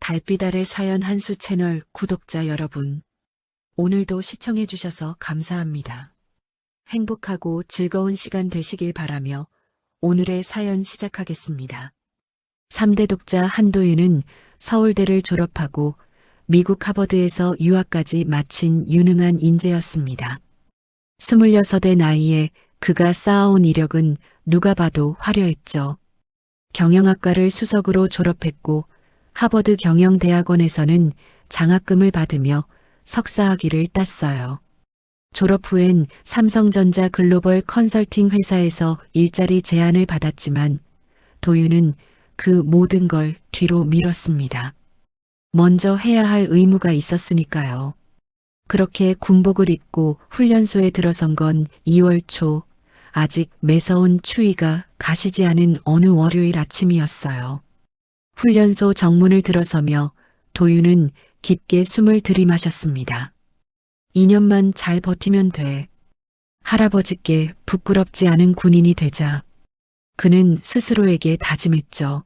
달빛 아래 사연 한수 채널 구독자 여러분, 오늘도 시청해주셔서 감사합니다. 행복하고 즐거운 시간 되시길 바라며 오늘의 사연 시작하겠습니다. 3대 독자 한도윤은 서울대를 졸업하고 미국 하버드에서 유학까지 마친 유능한 인재였습니다. 26의 나이에 그가 쌓아온 이력은 누가 봐도 화려했죠. 경영학과를 수석으로 졸업했고 하버드 경영대학원에서는 장학금을 받으며 석사학위를 땄어요. 졸업 후엔 삼성전자 글로벌 컨설팅 회사에서 일자리 제안을 받았지만 도윤은 그 모든 걸 뒤로 미뤘습니다. 먼저 해야 할 의무가 있었으니까요. 그렇게 군복을 입고 훈련소에 들어선 건 2월 초, 아직 매서운 추위가 가시지 않은 어느 월요일 아침이었어요. 훈련소 정문을 들어서며 도윤은 깊게 숨을 들이마셨습니다. 2년만 잘 버티면 돼. 할아버지께 부끄럽지 않은 군인이 되자. 그는 스스로에게 다짐했죠.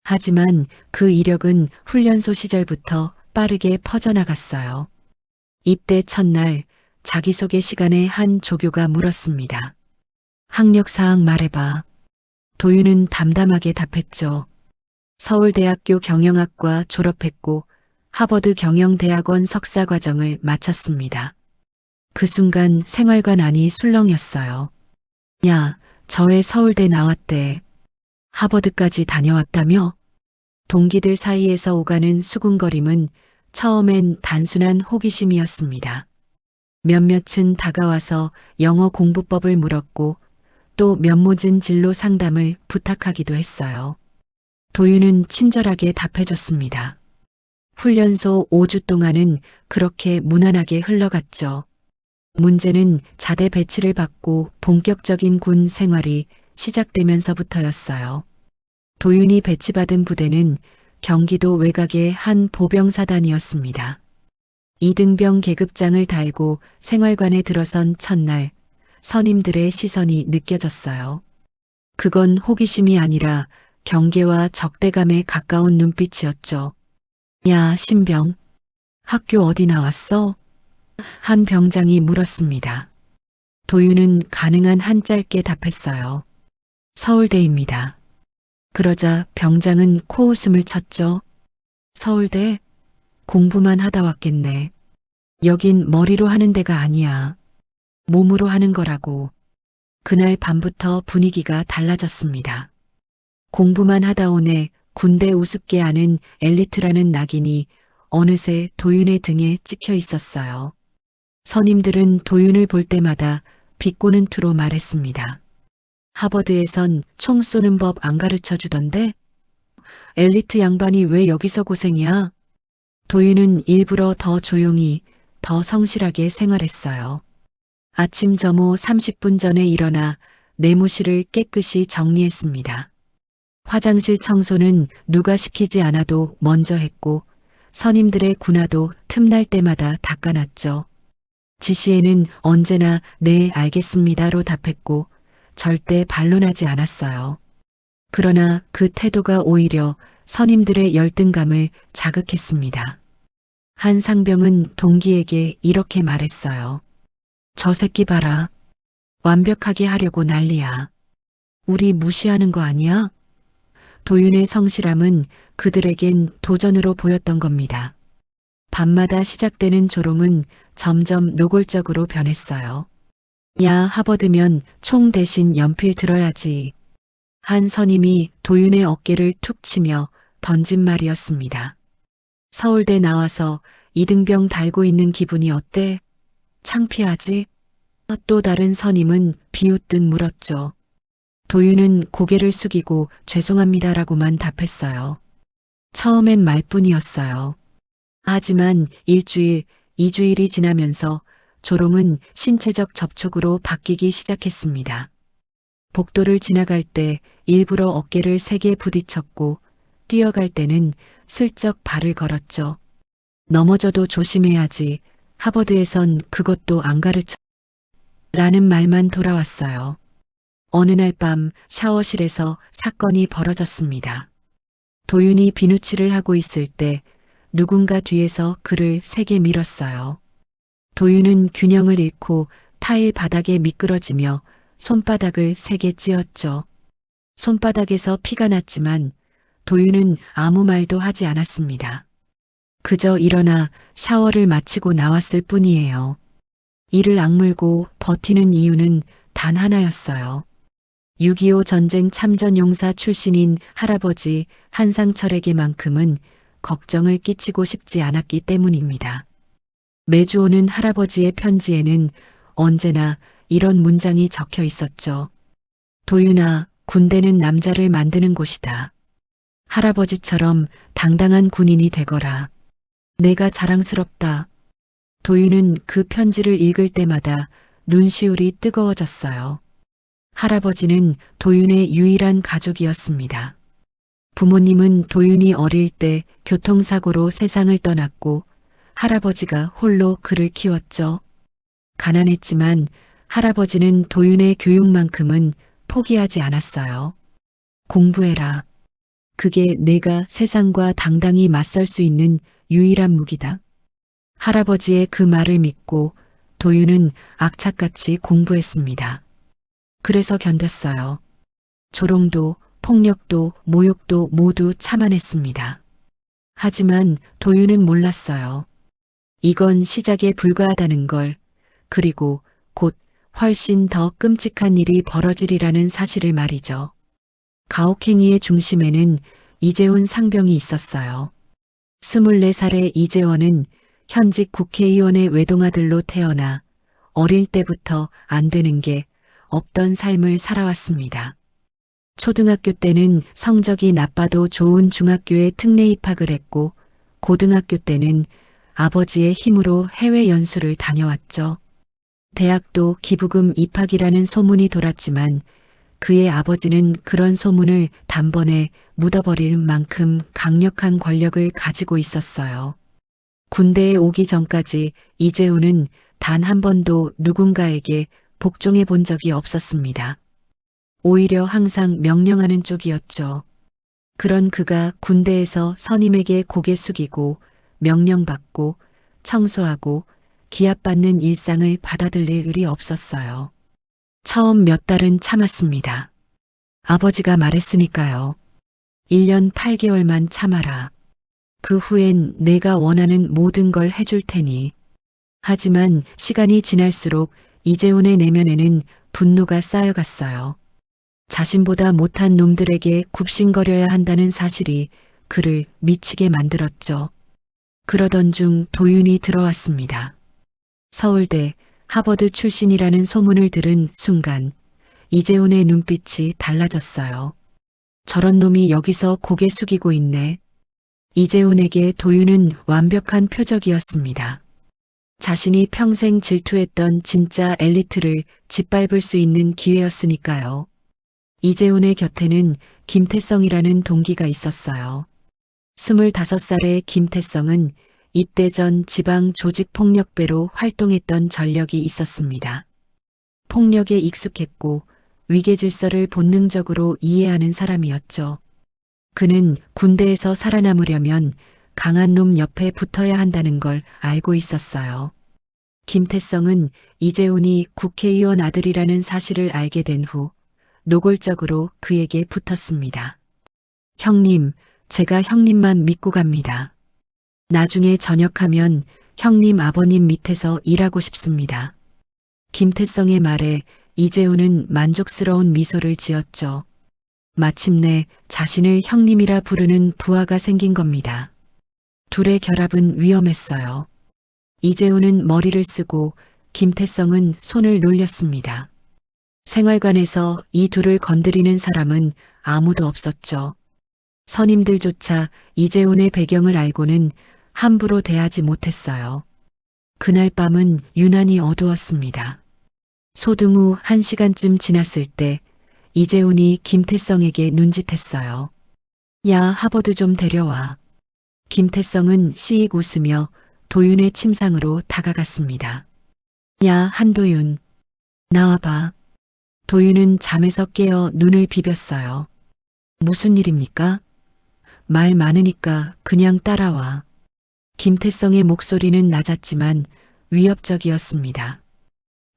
하지만 그 이력은 훈련소 시절부터 빠르게 퍼져나갔어요. 입대 첫날 자기소개 시간에 한 조교가 물었습니다. 학력사항 말해봐. 도윤은 담담하게 답했죠. 서울대학교 경영학과 졸업했고 하버드 경영대학원 석사과정을 마쳤습니다. 그 순간 생활관 안이 술렁였어요. 야, 저애 서울대 나왔대. 하버드까지 다녀왔다며? 동기들 사이에서 오가는 수군거림은 처음엔 단순한 호기심이었습니다. 몇몇은 다가와서 영어 공부법을 물었고 또 면모진 진로 상담을 부탁하기도 했어요. 도윤은 친절하게 답해줬습니다. 훈련소 5주 동안은 그렇게 무난하게 흘러갔죠. 문제는 자대 배치를 받고 본격적인 군 생활이 시작되면서부터였어요. 도윤이 배치받은 부대는 경기도 외곽의 한 보병사단이었습니다. 이등병 계급장을 달고 생활관에 들어선 첫날 선임들의 시선이 느껴졌어요. 그건 호기심이 아니라 경계와 적대감에 가까운 눈빛이었죠. 야, 신병. 학교 어디 나왔어? 한 병장이 물었습니다. 도윤은 가능한 한 짧게 답했어요. 서울대입니다. 그러자 병장은 코웃음을 쳤죠. 서울대? 공부만 하다 왔겠네. 여긴 머리로 하는 데가 아니야. 몸으로 하는 거라고. 그날 밤부터 분위기가 달라졌습니다. 공부만 하다 오네 군대 우습게 아는 엘리트라는 낙인이 어느새 도윤의 등에 찍혀 있었어요. 선임들은 도윤을 볼 때마다 비꼬는 투로 말했습니다. 하버드에선 총 쏘는 법 안 가르쳐 주던데? 엘리트 양반이 왜 여기서 고생이야? 도윤은 일부러 더 조용히, 더 성실하게 생활했어요. 아침 점호 30분 전에 일어나 내무실을 깨끗이 정리했습니다. 화장실 청소는 누가 시키지 않아도 먼저 했고 선임들의 군화도 틈날 때마다 닦아놨죠. 지시에는 언제나 네 알겠습니다로 답했고 절대 반론하지 않았어요. 그러나 그 태도가 오히려 선임들의 열등감을 자극했습니다. 한 상병은 동기에게 이렇게 말했어요. 저 새끼 봐라. 완벽하게 하려고 난리야. 우리 무시하는 거 아니야? 도윤의 성실함은 그들에겐 도전으로 보였던 겁니다. 밤마다 시작되는 조롱은 점점 노골적으로 변했어요. 야, 하버드면 총 대신 연필 들어야지. 한 선임이 도윤의 어깨를 툭 치며 던진 말이었습니다. 서울대 나와서 이등병 달고 있는 기분이 어때? 창피하지? 또 다른 선임은 비웃듯 물었죠. 도윤은 고개를 숙이고 죄송합니다라고만 답했어요. 처음엔 말뿐이었어요. 하지만 일주일, 2주일이 지나면서 조롱은 신체적 접촉으로 바뀌기 시작했습니다. 복도를 지나갈 때 일부러 어깨를 세게 부딪혔고 뛰어갈 때는 슬쩍 발을 걸었죠. 넘어져도 조심해야지. 하버드에선 그것도 안 가르쳐. 라는 말만 돌아왔어요. 어느 날 밤 샤워실에서 사건이 벌어졌습니다. 도윤이 비누칠을 하고 있을 때 누군가 뒤에서 그를 세게 밀었어요. 도윤은 균형을 잃고 타일 바닥에 미끄러지며 손바닥을 세게 찧었죠. 손바닥에서 피가 났지만 도윤은 아무 말도 하지 않았습니다. 그저 일어나 샤워를 마치고 나왔을 뿐이에요. 이를 악물고 버티는 이유는 단 하나였어요. 6.25 전쟁 참전용사 출신인 할아버지 한상철에게만큼은 걱정을 끼치고 싶지 않았기 때문입니다. 매주 오는 할아버지의 편지에는 언제나 이런 문장이 적혀 있었죠. 도윤아, 군대는 남자를 만드는 곳이다. 할아버지처럼 당당한 군인이 되거라. 내가 자랑스럽다. 도윤은 그 편지를 읽을 때마다 눈시울이 뜨거워졌어요. 할아버지는 도윤의 유일한 가족이었습니다. 부모님은 도윤이 어릴 때 교통사고로 세상을 떠났고 할아버지가 홀로 그를 키웠죠. 가난했지만 할아버지는 도윤의 교육만큼은 포기하지 않았어요. 공부해라. 그게 내가 세상과 당당히 맞설 수 있는 유일한 무기다. 할아버지의 그 말을 믿고 도윤은 악착같이 공부했습니다. 그래서 견뎠어요. 조롱도, 폭력도, 모욕도 모두 참아냈습니다. 하지만 도윤은 몰랐어요. 이건 시작에 불과하다는 걸, 그리고 곧 훨씬 더 끔찍한 일이 벌어지리라는 사실을 말이죠. 가혹행위의 중심에는 이재훈 상병이 있었어요. 24살의 이재원은 현직 국회의원의 외동아들로 태어나 어릴 때부터 안 되는 게 없던 삶을 살아왔습니다. 초등학교 때는 성적이 나빠도 좋은 중학교에 특례 입학을 했고 고등학교 때는 아버지의 힘으로 해외 연수를 다녀왔죠. 대학도 기부금 입학이라는 소문이 돌았지만 그의 아버지는 그런 소문을 단번에 묻어버릴 만큼 강력한 권력을 가지고 있었어요. 군대에 오기 전까지 이재훈은 단 한 번도 누군가에게 복종해 본 적이 없었습니다. 오히려 항상 명령하는 쪽이었죠. 그런 그가 군대에서 선임에게 고개 숙이고 명령받고 청소하고 기합받는 일상을 받아들일 일이 없었어요. 처음 몇 달은 참았습니다. 아버지가 말했으니까요. 1년 8개월만 참아라. 그 후엔 내가 원하는 모든 걸 해줄 테니. 하지만 시간이 지날수록 이재훈의 내면에는 분노가 쌓여갔어요. 자신보다 못한 놈들에게 굽신거려야 한다는 사실이 그를 미치게 만들었죠. 그러던 중 도윤이 들어왔습니다. 서울대 하버드 출신이라는 소문을 들은 순간 이재훈의 눈빛이 달라졌어요. 저런 놈이 여기서 고개 숙이고 있네. 이재훈에게 도윤은 완벽한 표적이었습니다. 자신이 평생 질투했던 진짜 엘리트를 짓밟을 수 있는 기회였으니까요. 이재훈의 곁에는 김태성이라는 동기가 있었어요. 25살의 김태성은 입대 전 지방 조직폭력배로 활동했던 전력이 있었습니다. 폭력에 익숙했고 위계질서를 본능적으로 이해하는 사람이었죠. 그는 군대에서 살아남으려면 강한 놈 옆에 붙어야 한다는 걸 알고 있었어요. 김태성은 이재훈이 국회의원 아들이라는 사실을 알게 된 후 노골적으로 그에게 붙었습니다. 형님, 제가 형님만 믿고 갑니다. 나중에 전역하면 형님 아버님 밑에서 일하고 싶습니다. 김태성의 말에 이재훈은 만족스러운 미소를 지었죠. 마침내 자신을 형님이라 부르는 부하가 생긴 겁니다. 둘의 결합은 위험했어요. 이재훈은 머리를 쓰고 김태성은 손을 놀렸습니다. 생활관에서 이 둘을 건드리는 사람은 아무도 없었죠. 선임들조차 이재훈의 배경을 알고는 함부로 대하지 못했어요. 그날 밤은 유난히 어두웠습니다. 소등 후 1시간쯤 지났을 때 이재훈이 김태성에게 눈짓했어요. 야, 하버드 좀 데려와. 김태성은 씩 웃으며 도윤의 침상으로 다가갔습니다. 야, 한도윤. 나와봐. 도윤은 잠에서 깨어 눈을 비볐어요. 무슨 일입니까? 말 많으니까 그냥 따라와. 김태성의 목소리는 낮았지만 위협적이었습니다.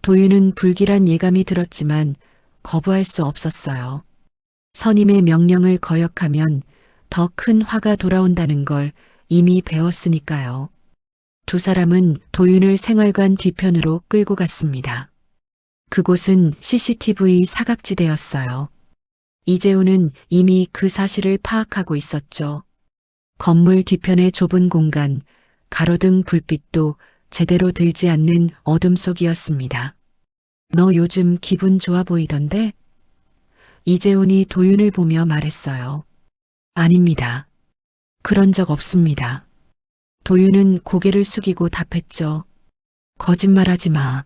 도윤은 불길한 예감이 들었지만 거부할 수 없었어요. 선임의 명령을 거역하면 더 큰 화가 돌아온다는 걸 이미 배웠으니까요. 두 사람은 도윤을 생활관 뒤편으로 끌고 갔습니다. 그곳은 CCTV 사각지대였어요. 이재훈은 이미 그 사실을 파악하고 있었죠. 건물 뒤편의 좁은 공간, 가로등 불빛도 제대로 들지 않는 어둠 속이었습니다. 너 요즘 기분 좋아 보이던데? 이재훈이 도윤을 보며 말했어요. 아닙니다. 그런 적 없습니다. 도윤은 고개를 숙이고 답했죠. 거짓말하지 마.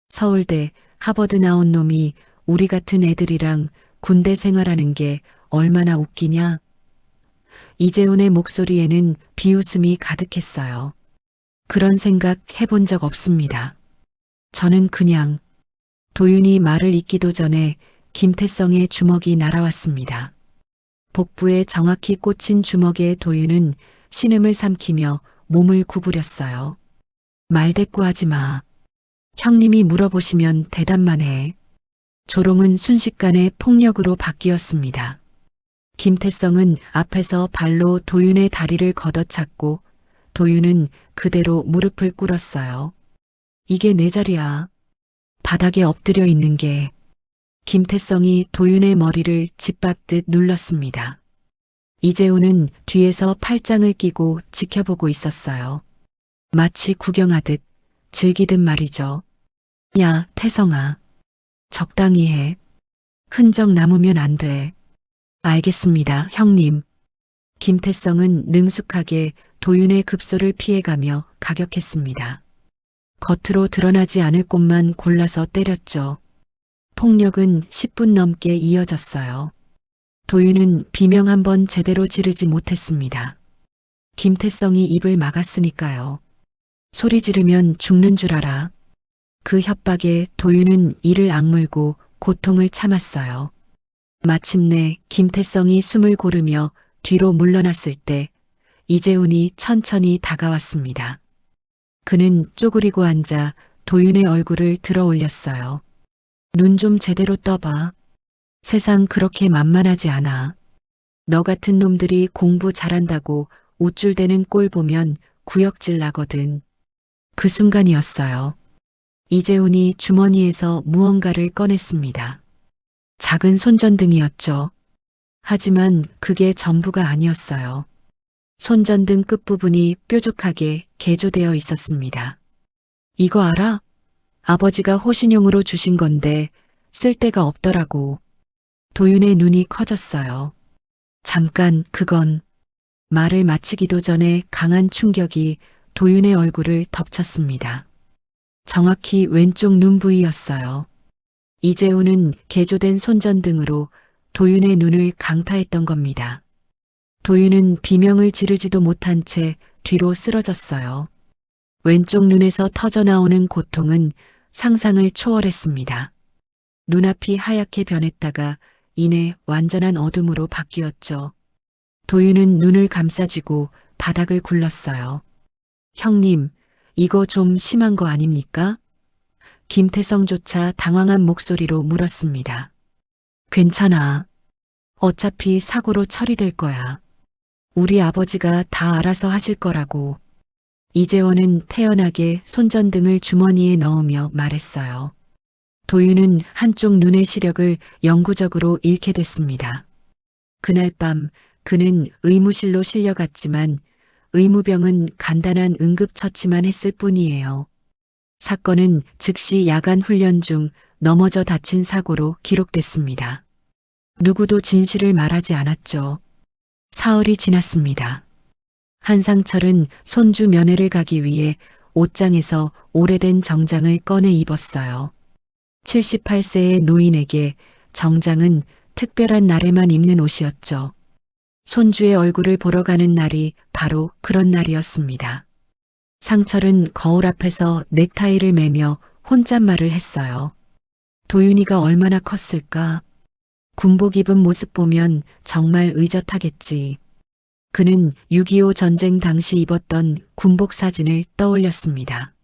서울대, 하버드 나온 놈이 우리 같은 애들이랑 군대 생활하는 게 얼마나 웃기냐? 이재훈의 목소리에는 비웃음이 가득했어요. 그런 생각 해본 적 없습니다. 저는 그냥 도윤이 말을 잇기도 전에 김태성의 주먹이 날아왔습니다. 복부에 정확히 꽂힌 주먹에 도윤은 신음을 삼키며 몸을 구부렸어요. 말대꾸하지 마. 형님이 물어보시면 대답만 해. 조롱은 순식간에 폭력으로 바뀌었습니다. 김태성은 앞에서 발로 도윤의 다리를 걷어찼고 도윤은 그대로 무릎을 꿇었어요. 이게 내 자리야. 바닥에 엎드려 있는 게. 김태성이 도윤의 머리를 짓밟듯 눌렀습니다. 이재훈은 뒤에서 팔짱을 끼고 지켜보고 있었어요. 마치 구경하듯 즐기듯 말이죠. 야, 태성아. 적당히 해. 흔적 남으면 안 돼. 알겠습니다, 형님. 김태성은 능숙하게 도윤의 급소를 피해가며 가격했습니다. 겉으로 드러나지 않을 곳만 골라서 때렸죠. 폭력은 10분 넘게 이어졌어요. 도윤은 비명 한 번 제대로 지르지 못했습니다. 김태성이 입을 막았으니까요. 소리 지르면 죽는 줄 알아. 그 협박에 도윤은 이를 악물고 고통을 참았어요. 마침내 김태성이 숨을 고르며 뒤로 물러났을 때 이재훈이 천천히 다가왔습니다. 그는 쪼그리고 앉아 도윤의 얼굴을 들어 올렸어요. 눈 좀 제대로 떠봐. 세상 그렇게 만만하지 않아. 너 같은 놈들이 공부 잘한다고 우쭐대는 꼴 보면 구역질 나거든. 그 순간이었어요. 이재훈이 주머니에서 무언가를 꺼냈습니다. 작은 손전등이었죠. 하지만 그게 전부가 아니었어요. 손전등 끝부분이 뾰족하게 개조되어 있었습니다. 이거 알아? 아버지가 호신용으로 주신 건데 쓸 데가 없더라고. 도윤의 눈이 커졌어요. 잠깐 그건 말을 마치기도 전에 강한 충격이 도윤의 얼굴을 덮쳤습니다. 정확히 왼쪽 눈 부위였어요. 이재훈은 개조된 손전등으로 도윤의 눈을 강타했던 겁니다. 도윤은 비명을 지르지도 못한 채 뒤로 쓰러졌어요. 왼쪽 눈에서 터져나오는 고통은 상상을 초월했습니다. 눈앞이 하얗게 변했다가 이내 완전한 어둠으로 바뀌었죠. 도윤은 눈을 감싸쥐고 바닥을 굴렀어요. 형님, 이거 좀 심한 거 아닙니까? 김태성조차 당황한 목소리로 물었습니다. 괜찮아. 어차피 사고로 처리될 거야. 우리 아버지가 다 알아서 하실 거라고. 이재원은 태연하게 손전등을 주머니에 넣으며 말했어요. 도윤은 한쪽 눈의 시력을 영구적으로 잃게 됐습니다. 그날 밤 그는 의무실로 실려갔지만 의무병은 간단한 응급처치만 했을 뿐이에요. 사건은 즉시 야간 훈련 중 넘어져 다친 사고로 기록됐습니다. 누구도 진실을 말하지 않았죠. 사흘이 지났습니다. 한상철은 손주 면회를 가기 위해 옷장에서 오래된 정장을 꺼내 입었어요. 78세의 노인에게 정장은 특별한 날에만 입는 옷이었죠. 손주의 얼굴을 보러 가는 날이 바로 그런 날이었습니다. 상철은 거울 앞에서 넥타이를 매며 혼잣말을 했어요. 도윤이가 얼마나 컸을까? 군복 입은 모습 보면 정말 의젓하겠지. 그는 6.25 전쟁 당시 입었던 군복 사진을 떠올렸습니다.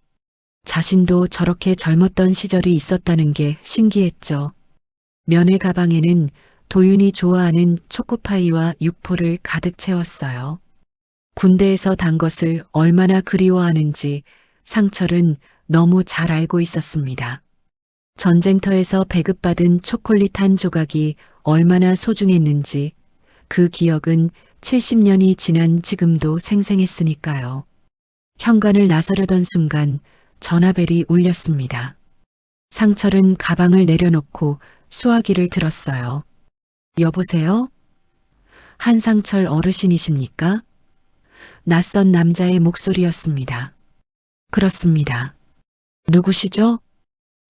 자신도 저렇게 젊었던 시절이 있었다는 게 신기했죠. 면회 가방에는 도윤이 좋아하는 초코파이와 육포를 가득 채웠어요. 군대에서 단 것을 얼마나 그리워하는지 상철은 너무 잘 알고 있었습니다. 전쟁터에서 배급받은 초콜릿 한 조각이 얼마나 소중했는지 그 기억은 70년이 지난 지금도 생생했으니까요. 현관을 나서려던 순간 전화벨이 울렸습니다. 상철은 가방을 내려놓고 수화기를 들었어요. 여보세요? 한상철 어르신이십니까? 낯선 남자의 목소리였습니다. 그렇습니다. 누구시죠?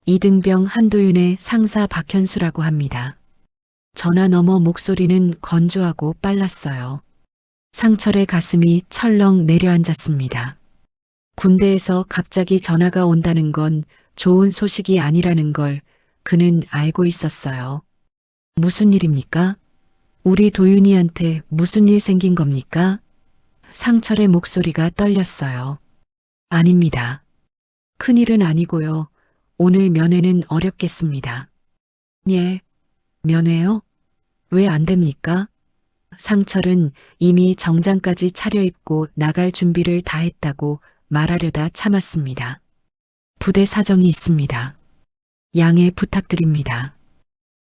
이등병 한도윤의 상사 박현수라고 합니다. 전화 너머 목소리는 건조하고 빨랐어요. 상철의 가슴이 철렁 내려앉았습니다. 군대에서 갑자기 전화가 온다는 건 좋은 소식이 아니라는 걸 그는 알고 있었어요. 무슨 일입니까? 우리 도윤이한테 무슨 일 생긴 겁니까? 상철의 목소리가 떨렸어요. 아닙니다. 큰일은 아니고요. 오늘 면회는 어렵겠습니다. 예, 면회요? 왜 안 됩니까? 상철은 이미 정장까지 차려입고 나갈 준비를 다 했다고 말하려다 참았습니다. 부대 사정이 있습니다. 양해 부탁드립니다.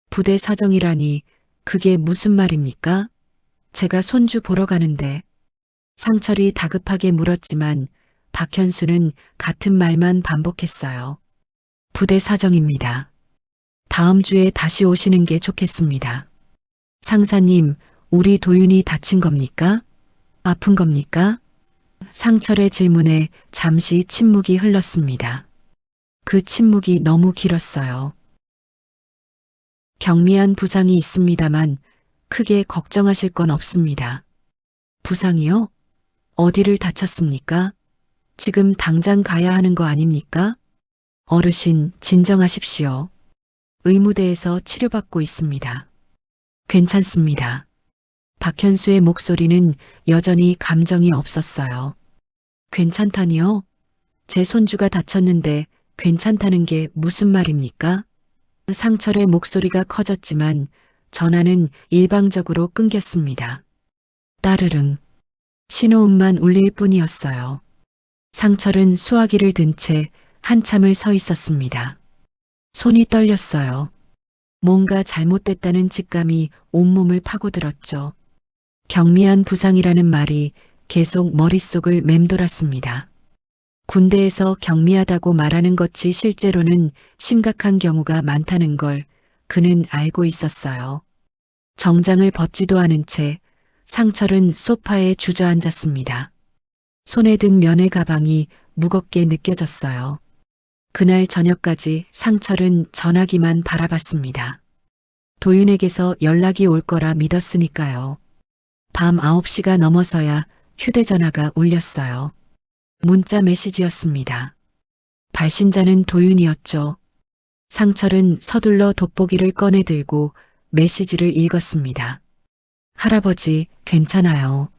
부대 사정이라니 그게 무슨 말입니까? 제가 손주 보러 가는데. 상철이 다급하게 물었지만 박현수는 같은 말만 반복했어요. 부대 사정입니다. 다음 주에 다시 오시는 게 좋겠습니다. 상사님, 우리 도윤이 다친 겁니까? 아픈 겁니까? 상철의 질문에 잠시 침묵이 흘렀습니다. 그 침묵이 너무 길었어요. 경미한 부상이 있습니다만 크게 걱정하실 건 없습니다. 부상이요? 어디를 다쳤습니까? 지금 당장 가야 하는 거 아닙니까? 어르신, 진정하십시오. 의무대에서 치료받고 있습니다. 괜찮습니다. 박현수의 목소리는 여전히 감정이 없었어요. 괜찮다니요? 제 손주가 다쳤는데 괜찮다는 게 무슨 말입니까? 상철의 목소리가 커졌지만 전화는 일방적으로 끊겼습니다. 따르릉. 신호음만 울릴 뿐이었어요. 상철은 수화기를 든 채 한참을 서 있었습니다. 손이 떨렸어요. 뭔가 잘못됐다는 직감이 온몸을 파고들었죠. 경미한 부상이라는 말이 계속 머릿속을 맴돌았습니다. 군대에서 경미하다고 말하는 것이 실제로는 심각한 경우가 많다는 걸 그는 알고 있었어요. 정장을 벗지도 않은 채 상철은 소파에 주저앉았습니다. 손에 든 면회 가방이 무겁게 느껴졌어요. 그날 저녁까지 상철은 전화기만 바라봤습니다. 도윤에게서 연락이 올 거라 믿었으니까요. 밤 9시가 넘어서야 휴대전화가 울렸어요. 문자 메시지였습니다. 발신자는 도윤이었죠. 상철은 서둘러 돋보기를 꺼내 들고 메시지를 읽었습니다. 할아버지, 괜찮아요.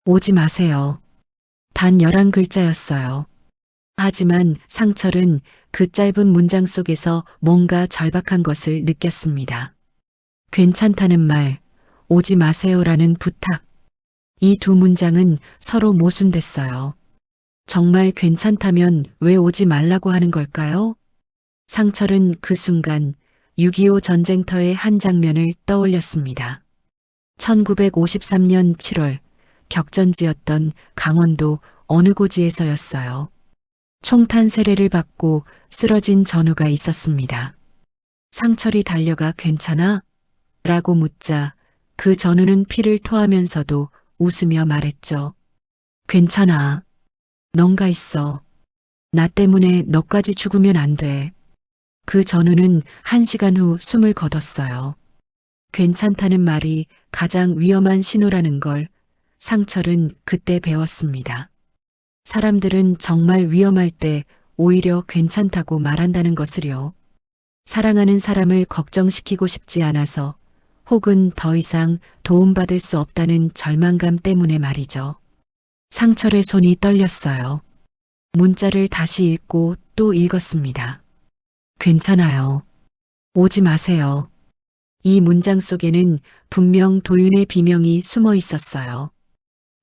오지 마세요. 단 11글자였어요. 하지만 상철은 그 짧은 문장 속에서 뭔가 절박한 것을 느꼈습니다. 괜찮다는 말, 오지 마세요라는 부탁. 이 두 문장은 서로 모순됐어요. 정말 괜찮다면 왜 오지 말라고 하는 걸까요? 상철은 그 순간 6.25 전쟁터의 한 장면을 떠올렸습니다. 1953년 7월 격전지였던 강원도 어느 고지에서였어요. 총탄 세례를 받고 쓰러진 전우가 있었습니다. 상철이 달려가 괜찮아? 라고 묻자 그 전우는 피를 토하면서도 웃으며 말했죠. 괜찮아. 넌가 있어. 나 때문에 너까지 죽으면 안 돼. 그 전우는 1시간 후 숨을 거뒀어요. 괜찮다는 말이 가장 위험한 신호라는 걸 상철은 그때 배웠습니다. 사람들은 정말 위험할 때 오히려 괜찮다고 말한다는 것을요. 사랑하는 사람을 걱정시키고 싶지 않아서 혹은 더 이상 도움받을 수 없다는 절망감 때문에 말이죠. 상철의 손이 떨렸어요. 문자를 다시 읽고 또 읽었습니다. 괜찮아요. 오지 마세요. 이 문장 속에는 분명 도윤의 비명이 숨어 있었어요.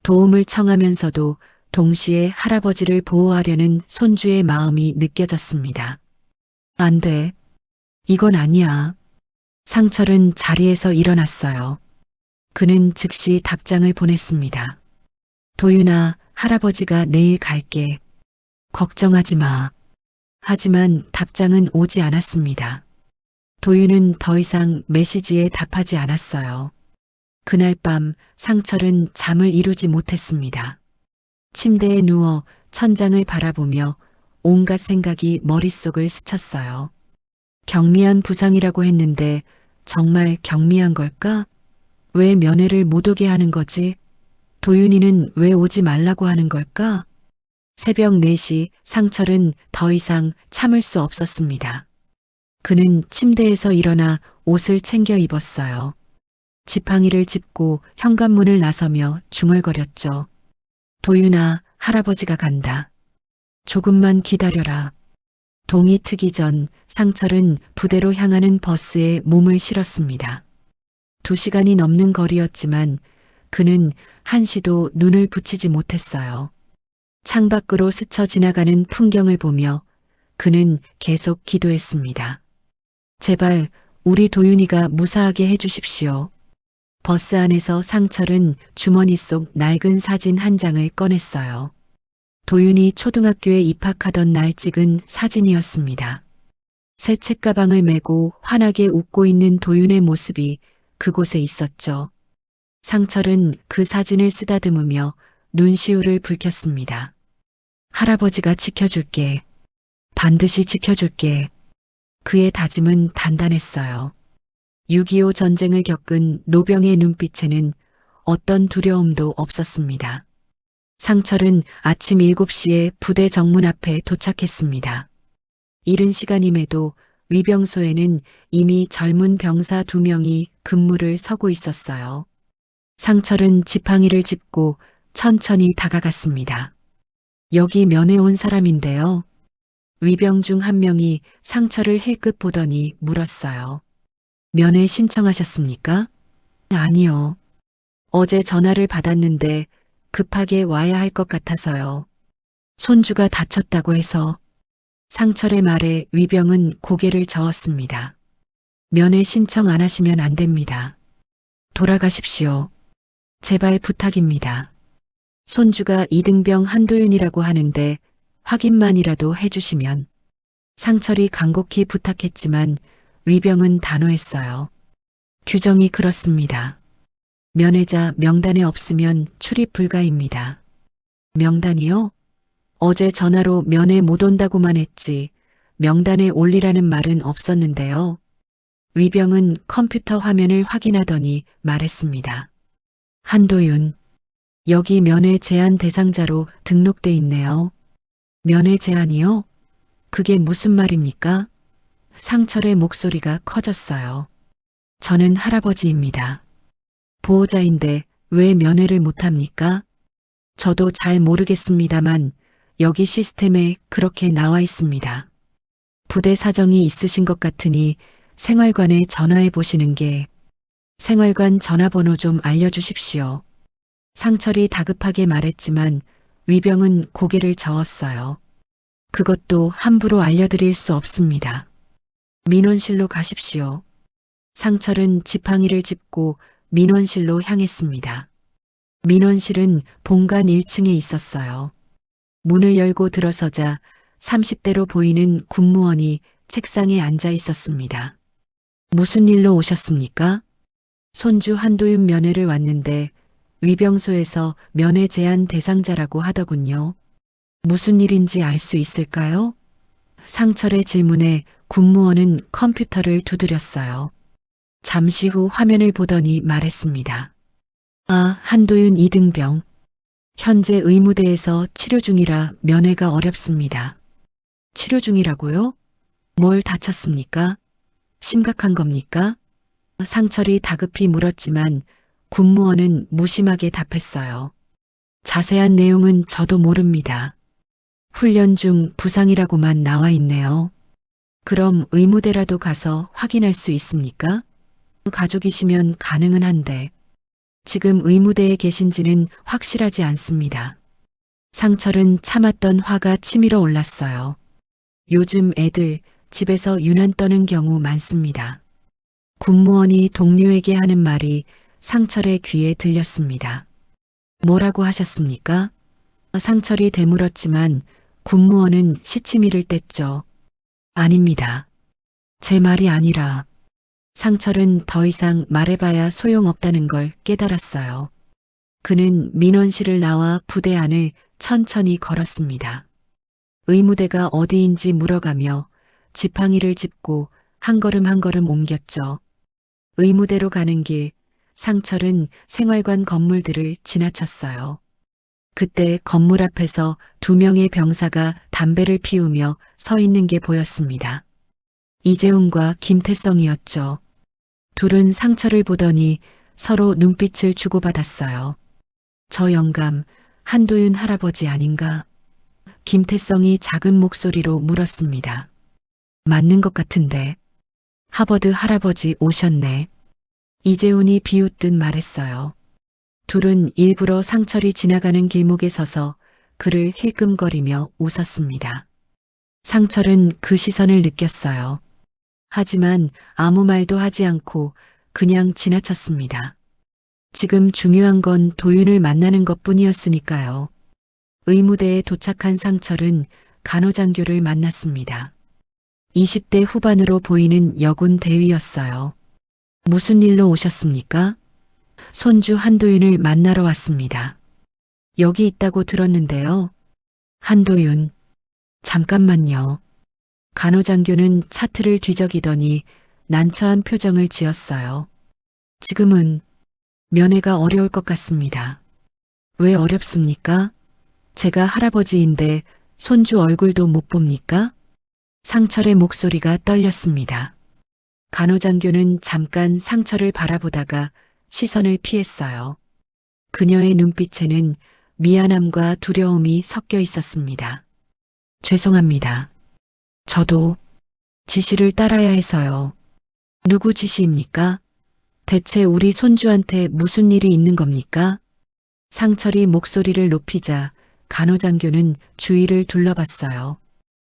도움을 청하면서도 동시에 할아버지를 보호하려는 손주의 마음이 느껴졌습니다. 안 돼. 이건 아니야. 상철은 자리에서 일어났어요. 그는 즉시 답장을 보냈습니다. 도윤아, 할아버지가 내일 갈게. 걱정하지 마. 하지만 답장은 오지 않았습니다. 도윤은 더 이상 메시지에 답하지 않았어요. 그날 밤 상철은 잠을 이루지 못했습니다. 침대에 누워 천장을 바라보며 온갖 생각이 머릿속을 스쳤어요. 경미한 부상이라고 했는데 정말 경미한 걸까? 왜 면회를 못 오게 하는 거지? 도윤이는 왜 오지 말라고 하는 걸까? 새벽 4시 상철은 더 이상 참을 수 없었습니다. 그는 침대에서 일어나 옷을 챙겨 입었어요. 지팡이를 짚고 현관문을 나서며 중얼거렸죠. 도윤아, 할아버지가 간다. 조금만 기다려라. 동이 트기 전 상철은 부대로 향하는 버스에 몸을 실었습니다. 2시간이 넘는 거리였지만 그는 한시도 눈을 붙이지 못했어요. 창밖으로 스쳐 지나가는 풍경을 보며 그는 계속 기도했습니다. 제발 우리 도윤이가 무사하게 해주십시오. 버스 안에서 상철은 주머니 속 낡은 사진 한 장을 꺼냈어요. 도윤이 초등학교에 입학하던 날 찍은 사진이었습니다. 새 책가방을 메고 환하게 웃고 있는 도윤의 모습이 그곳에 있었죠. 상철은 그 사진을 쓰다듬으며 눈시울을 붉혔습니다. 할아버지가 지켜줄게. 반드시 지켜줄게. 그의 다짐은 단단했어요. 6.25 전쟁을 겪은 노병의 눈빛에는 어떤 두려움도 없었습니다. 상철은 아침 7시에 부대 정문 앞에 도착했습니다. 이른 시간임에도 위병소에는 이미 젊은 병사 2명이 근무를 서고 있었어요. 상철은 지팡이를 짚고 천천히 다가갔습니다. 여기 면회 온 사람인데요. 위병 중 한 명이 상철을 힐끗 보더니 물었어요. 면회 신청하셨습니까? 아니요. 어제 전화를 받았는데 급하게 와야 할 것 같아서요. 손주가 다쳤다고 해서. 상철의 말에 위병은 고개를 저었습니다. 면회 신청 안 하시면 안 됩니다. 돌아가십시오. 제발 부탁입니다. 손주가 이등병 한도윤이라고 하는데 확인만이라도 해주시면. 상철이 간곡히 부탁했지만 위병은 단호했어요. 규정이 그렇습니다. 면회자 명단에 없으면 출입 불가입니다. 명단이요? 어제 전화로 면회 못 온다고만 했지 명단에 올리라는 말은 없었는데요. 위병은 컴퓨터 화면을 확인하더니 말했습니다. 한도윤, 여기 면회 제한 대상자로 등록돼 있네요. 면회 제한이요? 그게 무슨 말입니까? 상철의 목소리가 커졌어요. 저는 할아버지입니다. 보호자인데 왜 면회를 못합니까? 저도 잘 모르겠습니다만 여기 시스템에 그렇게 나와 있습니다. 부대 사정이 있으신 것 같으니 생활관에 전화해 보시는 게. 생활관 전화번호 좀 알려주십시오. 상철이 다급하게 말했지만 위병은 고개를 저었어요. 그것도 함부로 알려드릴 수 없습니다. 민원실로 가십시오. 상철은 지팡이를 짚고 민원실로 향했습니다. 민원실은 본관 1층에 있었어요. 문을 열고 들어서자 30대로 보이는 군무원이 책상에 앉아 있었습니다. 무슨 일로 오셨습니까? 손주 한도윤 면회를 왔는데 위병소에서 면회 제한 대상자라고 하더군요. 무슨 일인지 알 수 있을까요? 상철의 질문에 군무원은 컴퓨터를 두드렸어요. 잠시 후 화면을 보더니 말했습니다. 아, 한도윤 이등병. 현재 의무대에서 치료 중이라 면회가 어렵습니다. 치료 중이라고요? 뭘 다쳤습니까? 심각한 겁니까? 상철이 다급히 물었지만 군무원은 무심하게 답했어요. 자세한 내용은 저도 모릅니다. 훈련 중 부상이라고만 나와 있네요. 그럼 의무대라도 가서 확인할 수 있습니까? 가족이시면 가능은 한데 지금 의무대에 계신지는 확실하지 않습니다. 상철은 참았던 화가 치밀어 올랐어요. 요즘 애들 집에서 유난 떠는 경우 많습니다. 군무원이 동료에게 하는 말이 상철의 귀에 들렸습니다. 뭐라고 하셨습니까? 상철이 되물었지만 군무원은 시치미를 뗐죠. 아닙니다. 제 말이 아니라 상철은 더 이상 말해봐야 소용없다는 걸 깨달았어요. 그는 민원실을 나와 부대 안을 천천히 걸었습니다. 의무대가 어디인지 물어가며 지팡이를 짚고 한 걸음 한 걸음 옮겼죠. 의무대로 가는 길, 상철은 생활관 건물들을 지나쳤어요. 그때 건물 앞에서 2명의 병사가 담배를 피우며 서 있는 게 보였습니다. 이재훈과 김태성이었죠. 둘은 상철을 보더니 서로 눈빛을 주고받았어요. 저 영감, 한도윤 할아버지 아닌가? 김태성이 작은 목소리로 물었습니다. 맞는 것 같은데. 하버드 할아버지 오셨네. 이재훈이 비웃듯 말했어요. 둘은 일부러 상철이 지나가는 길목에 서서 그를 힐끔거리며 웃었습니다. 상철은 그 시선을 느꼈어요. 하지만 아무 말도 하지 않고 그냥 지나쳤습니다. 지금 중요한 건 도윤을 만나는 것뿐이었으니까요. 의무대에 도착한 상철은 간호장교를 만났습니다. 20대 후반으로 보이는 여군 대위였어요. 무슨 일로 오셨습니까? 손주 한도윤을 만나러 왔습니다. 여기 있다고 들었는데요. 한도윤, 잠깐만요. 간호장교는 차트를 뒤적이더니 난처한 표정을 지었어요. 지금은 면회가 어려울 것 같습니다. 왜 어렵습니까? 제가 할아버지인데 손주 얼굴도 못 봅니까? 상철의 목소리가 떨렸습니다. 간호장교는 잠깐 상철을 바라보다가 시선을 피했어요. 그녀의 눈빛에는 미안함과 두려움이 섞여 있었습니다. 죄송합니다. 저도 지시를 따라야 해서요. 누구 지시입니까? 대체 우리 손주한테 무슨 일이 있는 겁니까? 상철이 목소리를 높이자 간호장교는 주위를 둘러봤어요.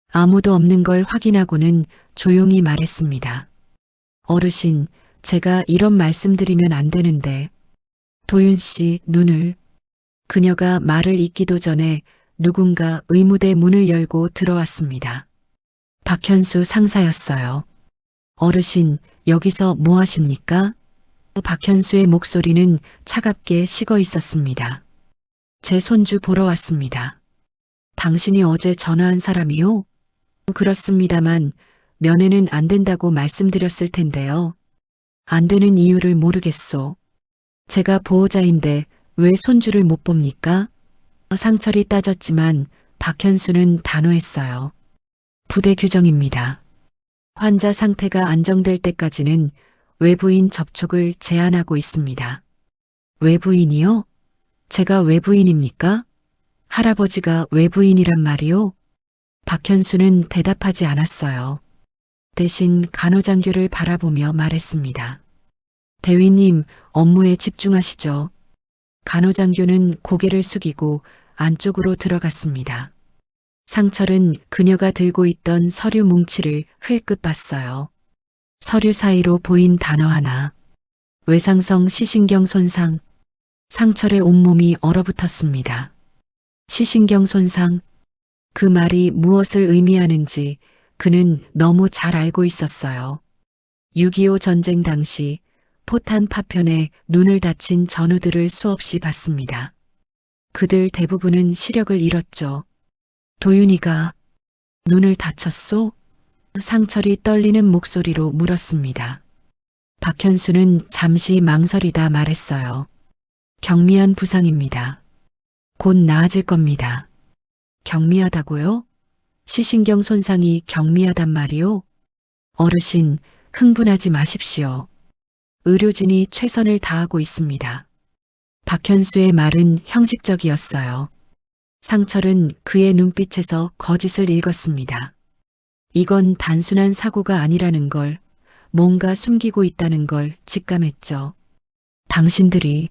아무도 없는 걸 확인하고는 조용히 말했습니다. 어르신, 제가 이런 말씀드리면 안 되는데. 도윤 씨 눈을. 그녀가 말을 잇기도 전에 누군가 의무대 문을 열고 들어왔습니다. 박현수 상사였어요. 어르신, 여기서 뭐 하십니까? 박현수의 목소리는 차갑게 식어 있었습니다. 제 손주 보러 왔습니다. 당신이 어제 전화한 사람이요? 그렇습니다만 면회는 안 된다고 말씀드렸을 텐데요. 안 되는 이유를 모르겠소. 제가 보호자인데 왜 손주를 못 봅니까? 상철이 따졌지만 박현수는 단호했어요. 부대 규정입니다. 환자 상태가 안정될 때까지는 외부인 접촉을 제한하고 있습니다. 외부인이요? 제가 외부인입니까? 할아버지가 외부인이란 말이요? 박현수는 대답하지 않았어요. 대신 간호장교를 바라보며 말했습니다. 대위님, 업무에 집중하시죠. 간호장교는 고개를 숙이고 안쪽으로 들어갔습니다. 상철은 그녀가 들고 있던 서류 뭉치를 흘끗 봤어요. 서류 사이로 보인 단어 하나. 외상성 시신경 손상. 상철의 온몸이 얼어붙었습니다. 시신경 손상. 그 말이 무엇을 의미하는지 그는 너무 잘 알고 있었어요. 6.25 전쟁 당시 포탄 파편에 눈을 다친 전우들을 수없이 봤습니다. 그들 대부분은 시력을 잃었죠. 도윤이가 눈을 다쳤소? 상철이 떨리는 목소리로 물었습니다. 박현수는 잠시 망설이다 말했어요. 경미한 부상입니다. 곧 나아질 겁니다. 경미하다고요? 시신경 손상이 경미하단 말이요? 어르신, 흥분하지 마십시오. 의료진이 최선을 다하고 있습니다. 박현수의 말은 형식적이었어요. 상철은 그의 눈빛에서 거짓을 읽었습니다. 이건 단순한 사고가 아니라는 걸, 뭔가 숨기고 있다는 걸 직감했죠. 당신들이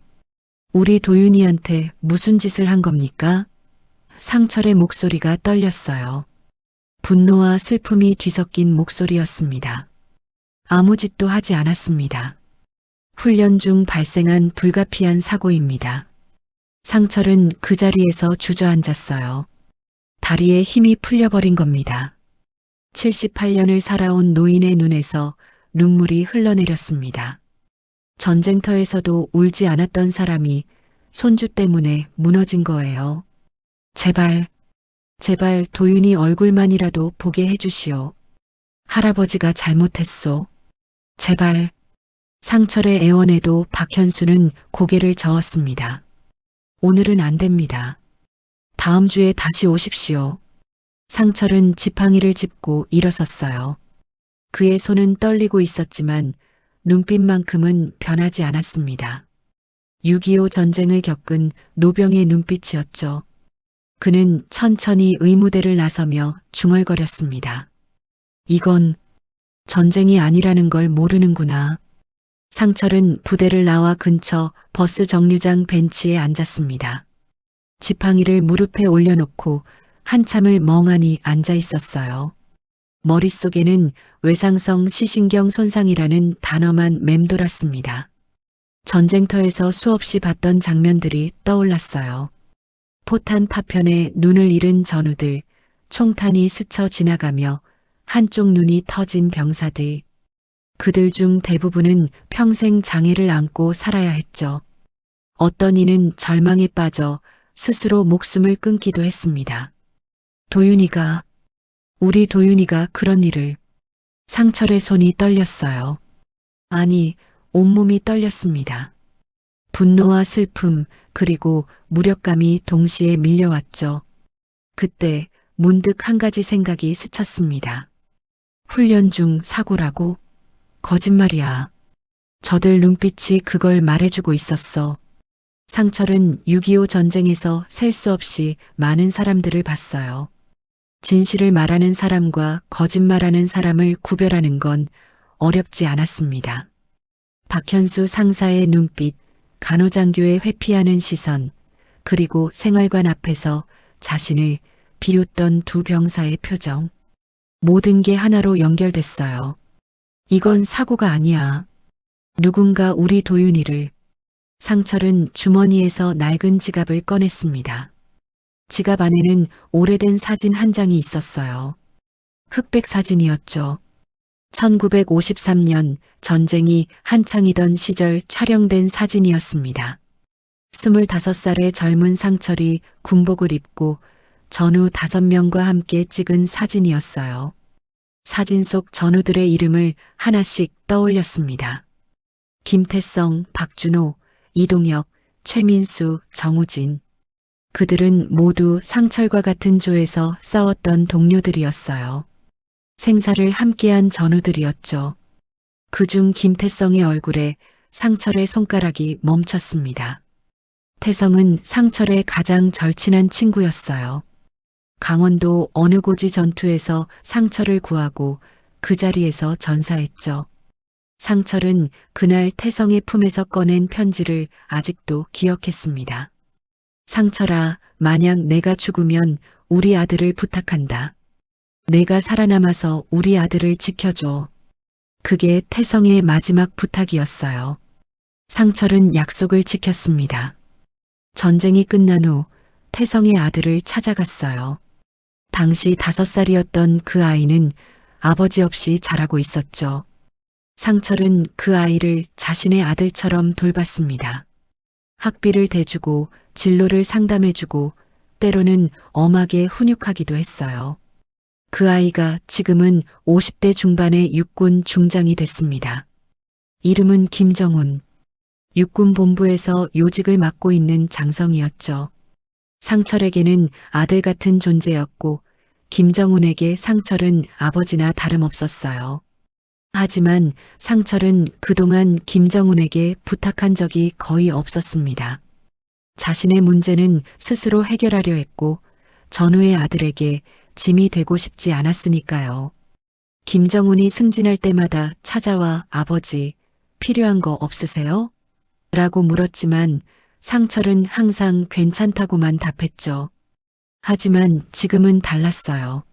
우리 도윤이한테 무슨 짓을 한 겁니까? 상철의 목소리가 떨렸어요. 분노와 슬픔이 뒤섞인 목소리였습니다. 아무 짓도 하지 않았습니다. 훈련 중 발생한 불가피한 사고입니다. 상철은 그 자리에서 주저앉았어요. 다리에 힘이 풀려버린 겁니다. 78년을 살아온 노인의 눈에서 눈물이 흘러내렸습니다. 전쟁터에서도 울지 않았던 사람이 손주 때문에 무너진 거예요. 제발, 제발 도윤이 얼굴만이라도 보게 해주시오. 할아버지가 잘못했소. 제발. 상철의 애원에도 박현수는 고개를 저었습니다. 오늘은 안 됩니다. 다음 주에 다시 오십시오. 상철은 지팡이를 짚고 일어섰어요. 그의 손은 떨리고 있었지만 눈빛만큼은 변하지 않았습니다. 6.25 전쟁을 겪은 노병의 눈빛이었죠. 그는 천천히 의무대를 나서며 중얼거렸습니다. 이건 전쟁이 아니라는 걸 모르는구나. 상철은 부대를 나와 근처 버스 정류장 벤치에 앉았습니다. 지팡이를 무릎에 올려놓고 한참을 멍하니 앉아 있었어요. 머릿속에는 외상성 시신경 손상이라는 단어만 맴돌았습니다. 전쟁터에서 수없이 봤던 장면들이 떠올랐어요. 포탄 파편에 눈을 잃은 전우들, 총탄이 스쳐 지나가며 한쪽 눈이 터진 병사들. 그들 중 대부분은 평생 장애를 안고 살아야 했죠. 어떤 이는 절망에 빠져 스스로 목숨을 끊기도 했습니다. 도윤이가, 우리 도윤이가 그런 일을. 상철의 손이 떨렸어요. 아니, 온몸이 떨렸습니다. 분노와 슬픔, 그리고 무력감이 동시에 밀려왔죠. 그때 문득 한 가지 생각이 스쳤습니다. 훈련 중 사고라고? 거짓말이야. 저들 눈빛이 그걸 말해주고 있었어. 상철은 6.25 전쟁에서 셀 수 없이 많은 사람들을 봤어요. 진실을 말하는 사람과 거짓말하는 사람을 구별하는 건 어렵지 않았습니다. 박현수 상사의 눈빛, 간호장교의 회피하는 시선, 그리고 생활관 앞에서 자신을 비웃던 두 병사의 표정. 모든 게 하나로 연결됐어요. 이건 사고가 아니야. 누군가 우리 도윤이를. 상철은 주머니에서 낡은 지갑을 꺼냈습니다. 지갑 안에는 오래된 사진 한 장이 있었어요. 흑백 사진이었죠. 1953년 전쟁이 한창이던 시절 촬영된 사진이었습니다. 25살의 젊은 상철이 군복을 입고 전우 5명과 함께 찍은 사진이었어요. 사진 속 전우들의 이름을 하나씩 떠올렸습니다. 김태성, 박준호, 이동혁, 최민수, 정우진. 그들은 모두 상철과 같은 조에서 싸웠던 동료들이었어요. 생사를 함께한 전우들이었죠. 그중 김태성의 얼굴에 상철의 손가락이 멈췄습니다. 태성은 상철의 가장 절친한 친구였어요. 강원도 어느 고지 전투에서 상철을 구하고 그 자리에서 전사했죠. 상철은 그날 태성의 품에서 꺼낸 편지를 아직도 기억했습니다. 상철아, 만약 내가 죽으면 우리 아들을 부탁한다. 내가 살아남아서 우리 아들을 지켜줘. 그게 태성의 마지막 부탁이었어요. 상철은 약속을 지켰습니다. 전쟁이 끝난 후 태성의 아들을 찾아갔어요. 당시 5살이었던 그 아이는 아버지 없이 자라고 있었죠. 상철은 그 아이를 자신의 아들처럼 돌봤습니다. 학비를 대주고 진로를 상담해주고 때로는 엄하게 훈육하기도 했어요. 그 아이가 지금은 50대 중반의 육군 중장이 됐습니다. 이름은 김정훈. 육군 본부에서 요직을 맡고 있는 장성이었죠. 상철에게는 아들 같은 존재였고 김정훈에게 상철은 아버지나 다름없었어요. 하지만 상철은 그동안 김정훈에게 부탁한 적이 거의 없었습니다. 자신의 문제는 스스로 해결하려 했고 전우의 아들에게 짐이 되고 싶지 않았으니까요. 김정훈이 승진할 때마다 찾아와 아버지, 필요한 거 없으세요? 라고 물었지만 상철은 항상 괜찮다고만 답했죠. 하지만 지금은 달랐어요.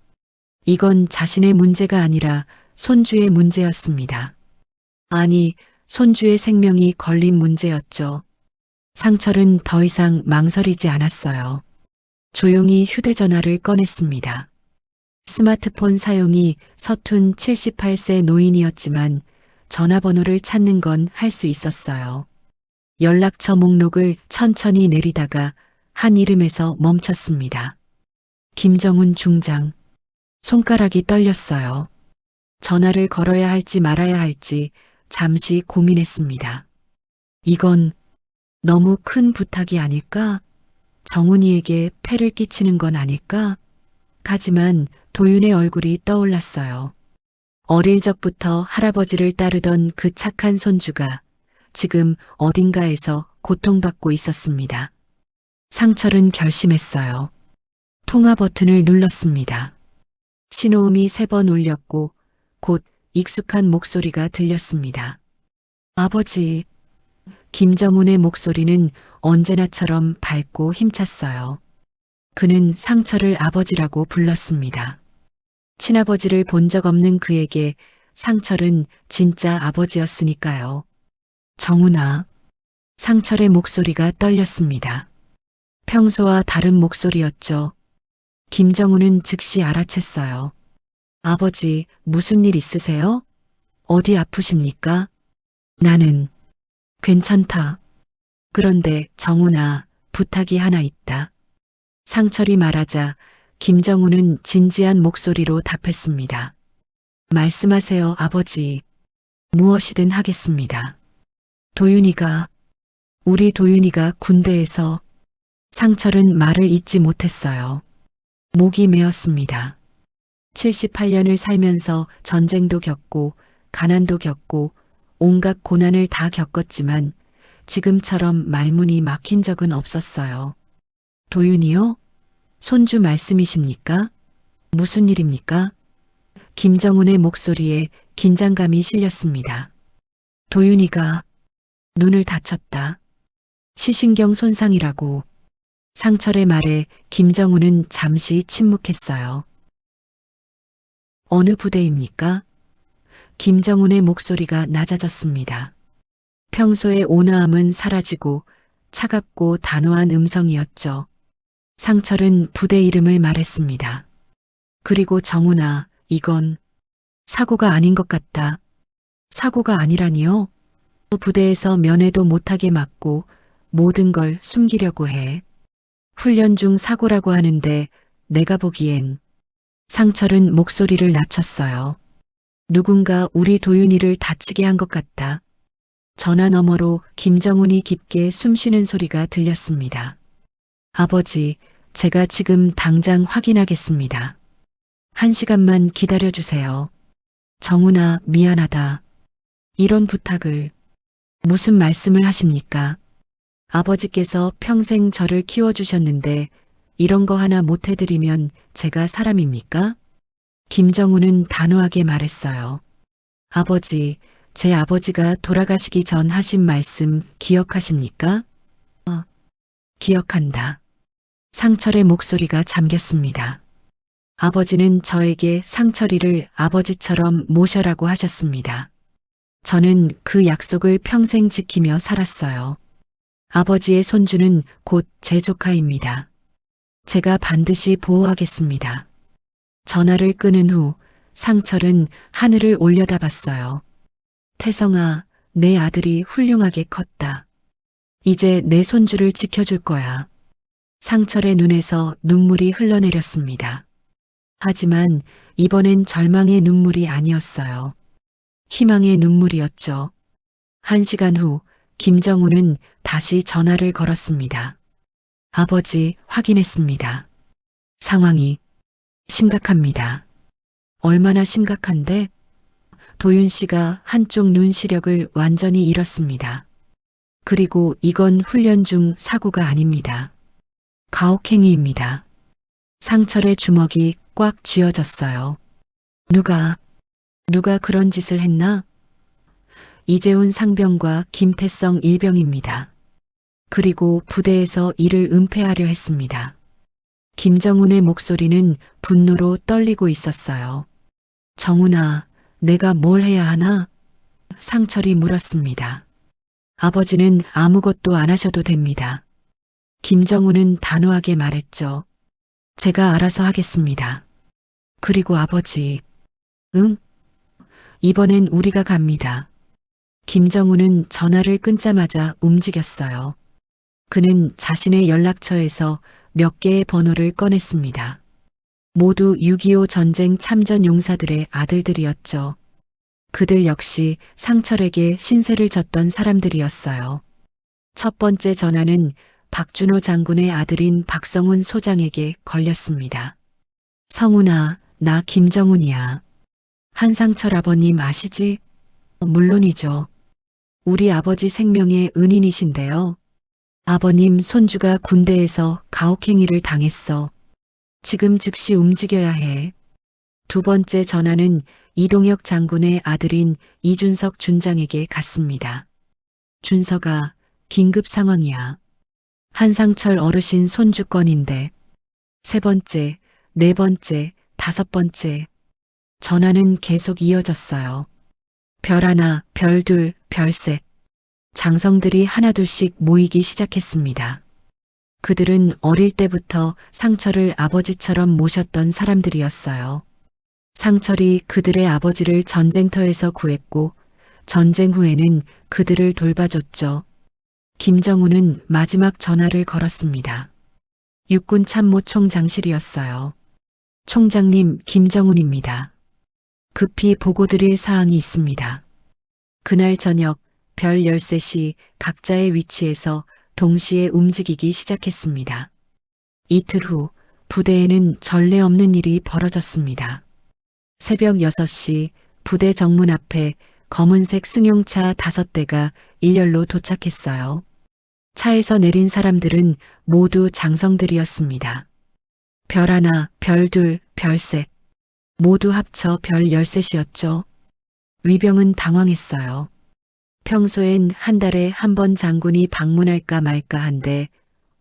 이건 자신의 문제가 아니라 손주의 문제였습니다. 아니, 손주의 생명이 걸린 문제였죠. 상철은 더 이상 망설이지 않았어요. 조용히 휴대전화를 꺼냈습니다. 스마트폰 사용이 서툰 78세 노인이었지만 전화번호를 찾는 건 할 수 있었어요. 연락처 목록을 천천히 내리다가 한 이름에서 멈췄습니다. 김정훈 중장. 손가락이 떨렸어요. 전화를 걸어야 할지 말아야 할지 잠시 고민했습니다. 이건 너무 큰 부탁이 아닐까? 정훈이에게 폐를 끼치는 건 아닐까? 하지만 도윤의 얼굴이 떠올랐어요. 어릴 적부터 할아버지를 따르던 그 착한 손주가 지금 어딘가에서 고통받고 있었습니다. 상철은 결심했어요. 통화 버튼을 눌렀습니다. 신호음이 3번 울렸고 곧 익숙한 목소리가 들렸습니다. 아버지. 김정훈의 목소리는 언제나처럼 밝고 힘찼어요. 그는 상철을 아버지라고 불렀습니다. 친아버지를 본 적 없는 그에게 상철은 진짜 아버지였으니까요. 정훈아. 상철의 목소리가 떨렸습니다. 평소와 다른 목소리였죠. 김정훈은 즉시 알아챘어요. 아버지, 무슨 일 있으세요? 어디 아프십니까? 나는 괜찮다. 그런데 정훈아, 부탁이 하나 있다. 상철이 말하자 김정훈은 진지한 목소리로 답했습니다. 말씀하세요, 아버지. 무엇이든 하겠습니다. 우리 도윤이가 군대에서. 상철은 말을 잇지 못했어요. 목이 메었습니다. 78년을 살면서 전쟁도 겪고 가난도 겪고 온갖 고난을 다 겪었지만 지금처럼 말문이 막힌 적은 없었어요. 도윤이요? 손주 말씀이십니까? 무슨 일입니까? 김정훈의 목소리에 긴장감이 실렸습니다. 도윤이가 눈을 다쳤다. 시신경 손상이라고. 상철의 말에 김정훈은 잠시 침묵했어요. 어느 부대입니까? 김정훈의 목소리가 낮아졌습니다. 평소의 온화함은 사라지고 차갑고 단호한 음성이었죠. 상철은 부대 이름을 말했습니다. 그리고 정훈아, 이건 사고가 아닌 것 같다. 사고가 아니라니요? 부대에서 면회도 못하게 막고 모든 걸 숨기려고 해. 훈련 중 사고라고 하는데 내가 보기엔. 상철은 목소리를 낮췄어요. 누군가 우리 도윤이를 다치게 한 것 같다. 전화 너머로 김정훈이 깊게 숨쉬는 소리가 들렸습니다. 아버지, 제가 지금 당장 확인하겠습니다. 1시간만 기다려주세요. 정훈아, 미안하다. 이런 부탁을. 무슨 말씀을 하십니까? 아버지께서 평생 저를 키워주셨는데 이런 거 하나 못 해드리면 제가 사람입니까? 김정훈은 단호하게 말했어요. 아버지, 제 아버지가 돌아가시기 전 하신 말씀 기억하십니까? 기억한다. 상철의 목소리가 잠겼습니다. 아버지는 저에게 상철이를 아버지처럼 모셔라고 하셨습니다. 저는 그 약속을 평생 지키며 살았어요. 아버지의 손주는 곧 제 조카입니다. 제가 반드시 보호하겠습니다. 전화를 끊은 후 상철은 하늘을 올려다봤어요. 태성아, 내 아들이 훌륭하게 컸다. 이제 내 손주를 지켜줄 거야. 상철의 눈에서 눈물이 흘러내렸습니다. 하지만 이번엔 절망의 눈물이 아니었어요. 희망의 눈물이었죠. 1시간 후 김정훈은 다시 전화를 걸었습니다. 아버지, 확인했습니다. 상황이 심각합니다. 얼마나 심각한데? 도윤 씨가 한쪽 눈 시력을 완전히 잃었습니다. 그리고 이건 훈련 중 사고가 아닙니다. 가혹행위입니다. 상철의 주먹이 꽉 쥐어졌어요. 누가 그런 짓을 했나? 이재훈 상병과 김태성 일병입니다. 그리고 부대에서 이를 은폐하려 했습니다. 김정훈의 목소리는 분노로 떨리고 있었어요. 정훈아, 내가 뭘 해야 하나? 상철이 물었습니다. 아버지는 아무것도 안 하셔도 됩니다. 김정훈은 단호하게 말했죠. 제가 알아서 하겠습니다. 그리고 아버지, 응? 이번엔 우리가 갑니다. 김정훈은 전화를 끊자마자 움직였어요. 그는 자신의 연락처에서 몇 개의 번호를 꺼냈습니다. 모두 6.25 전쟁 참전 용사들의 아들들이었죠. 그들 역시 상철에게 신세를 졌던 사람들이었어요. 첫 번째 전화는 박준호 장군의 아들인 박성훈 소장에게 걸렸습니다. 성훈아, 나 김정훈이야. 한상철 아버님 아시지? 물론이죠. 우리 아버지 생명의 은인이신데요. 아버님 손주가 군대에서 가혹행위를 당했어. 지금 즉시 움직여야 해. 두 번째 전화는 이동혁 장군의 아들인 이준석 준장에게 갔습니다. 준석아, 긴급 상황이야. 한상철 어르신 손주 건인데. 세 번째, 네 번째, 다섯 번째. 전화는 계속 이어졌어요. 별 하나, 별 둘, 별 셋. 장성들이 하나둘씩 모이기 시작했습니다. 그들은 어릴 때부터 상철을 아버지처럼 모셨던 사람들이었어요. 상철이 그들의 아버지를 전쟁터에서 구했고 전쟁 후에는 그들을 돌봐줬죠. 김정훈은 마지막 전화를 걸었습니다. 육군 참모총장실이었어요. 총장님, 김정훈입니다. 급히 보고드릴 사항이 있습니다. 그날 저녁 별 13시 각자의 위치에서 동시에 움직이기 시작했습니다. 이틀 후 부대에는 전례 없는 일이 벌어졌습니다. 새벽 6시 부대 정문 앞에 검은색 승용차 5대가 일렬로 도착했어요. 차에서 내린 사람들은 모두 장성들이었습니다. 별 하나, 별 둘, 별 셋. 모두 합쳐 별 13이었죠. 위병은 당황했어요. 평소엔 한 달에 한 번 장군이 방문할까 말까 한데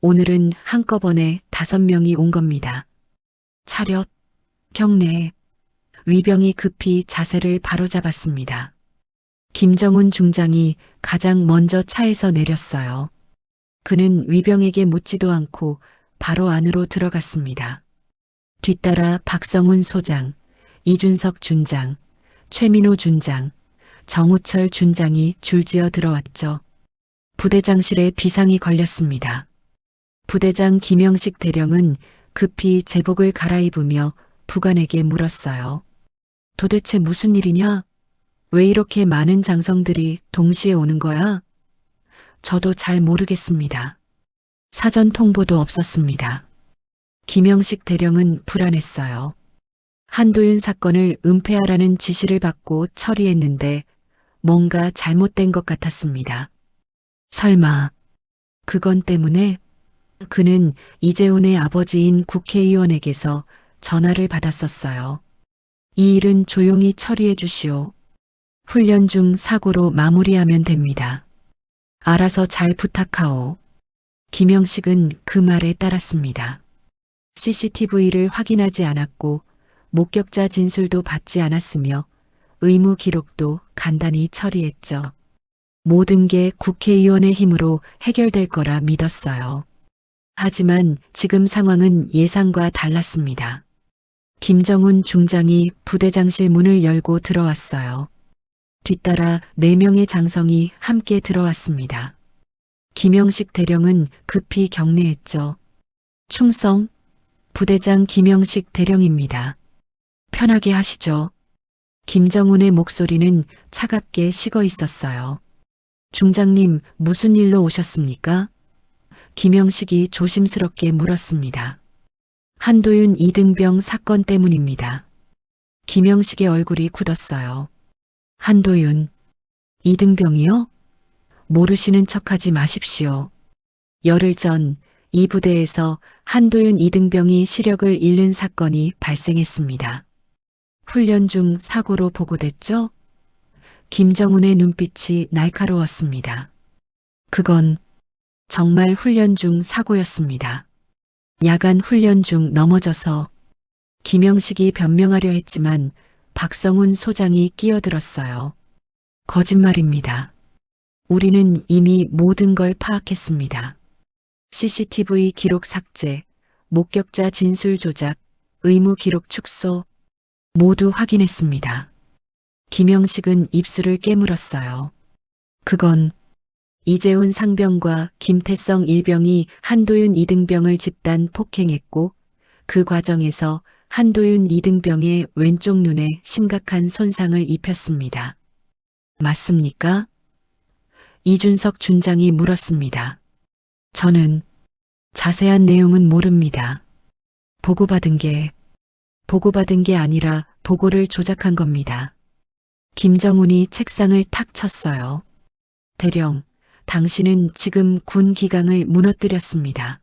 오늘은 한꺼번에 5명이 온 겁니다. 차렷, 경례. 위병이 급히 자세를 바로잡았습니다. 김정훈 중장이 가장 먼저 차에서 내렸어요. 그는 위병에게 묻지도 않고 바로 안으로 들어갔습니다. 뒤따라 박성훈 소장, 이준석 준장, 최민호 준장, 정우철 준장이 줄지어 들어왔죠. 부대장실에 비상이 걸렸습니다. 부대장 김영식 대령은 급히 제복을 갈아입으며 부관에게 물었어요. 도대체 무슨 일이냐? 왜 이렇게 많은 장성들이 동시에 오는 거야? 저도 잘 모르겠습니다. 사전 통보도 없었습니다. 김영식 대령은 불안했어요. 한도윤 사건을 은폐하라는 지시를 받고 처리했는데 뭔가 잘못된 것 같았습니다. 설마 그건 때문에? 그는 이재훈의 아버지인 국회의원에게서 전화를 받았었어요. 이 일은 조용히 처리해 주시오. 훈련 중 사고로 마무리하면 됩니다. 알아서 잘 부탁하오. 김영식은 그 말에 따랐습니다. CCTV를 확인하지 않았고 목격자 진술도 받지 않았으며 의무 기록도 간단히 처리했죠. 모든 게 국회의원의 힘으로 해결될 거라 믿었어요. 하지만 지금 상황은 예상과 달랐습니다. 김정훈 중장이 부대장실 문을 열고 들어왔어요. 뒤따라 4명의 장성이 함께 들어왔습니다. 김영식 대령은 급히 경례했죠. 충성, 부대장 김영식 대령입니다. 편하게 하시죠. 김정훈의 목소리는 차갑게 식어 있었어요. 중장님, 무슨 일로 오셨습니까? 김영식이 조심스럽게 물었습니다. 한도윤 이등병 사건 때문입니다. 김영식의 얼굴이 굳었어요. 한도윤, 이등병이요? 모르시는 척하지 마십시오. 열흘 전 이 부대에서 한도윤 이등병이 시력을 잃는 사건이 발생했습니다. 훈련 중 사고로 보고됐죠? 김정훈의 눈빛이 날카로웠습니다. 그건 정말 훈련 중 사고였습니다. 야간 훈련 중 넘어져서 김영식이 변명하려 했지만 박성훈 소장이 끼어들었어요. 거짓말입니다. 우리는 이미 모든 걸 파악했습니다. CCTV 기록 삭제, 목격자 진술 조작, 의무 기록 축소 모두 확인했습니다. 김영식은 입술을 깨물었어요. 그건 이재훈 상병과 김태성 일병이 한도윤 이등병을 집단 폭행했고 그 과정에서 한도윤 이등병의 왼쪽 눈에 심각한 손상을 입혔습니다. 맞습니까? 이준석 준장이 물었습니다. 저는 자세한 내용은 모릅니다. 보고받은 게 아니라 보고를 조작한 겁니다. 김정훈이 책상을 탁 쳤어요. 대령, 당신은 지금 군 기강을 무너뜨렸습니다.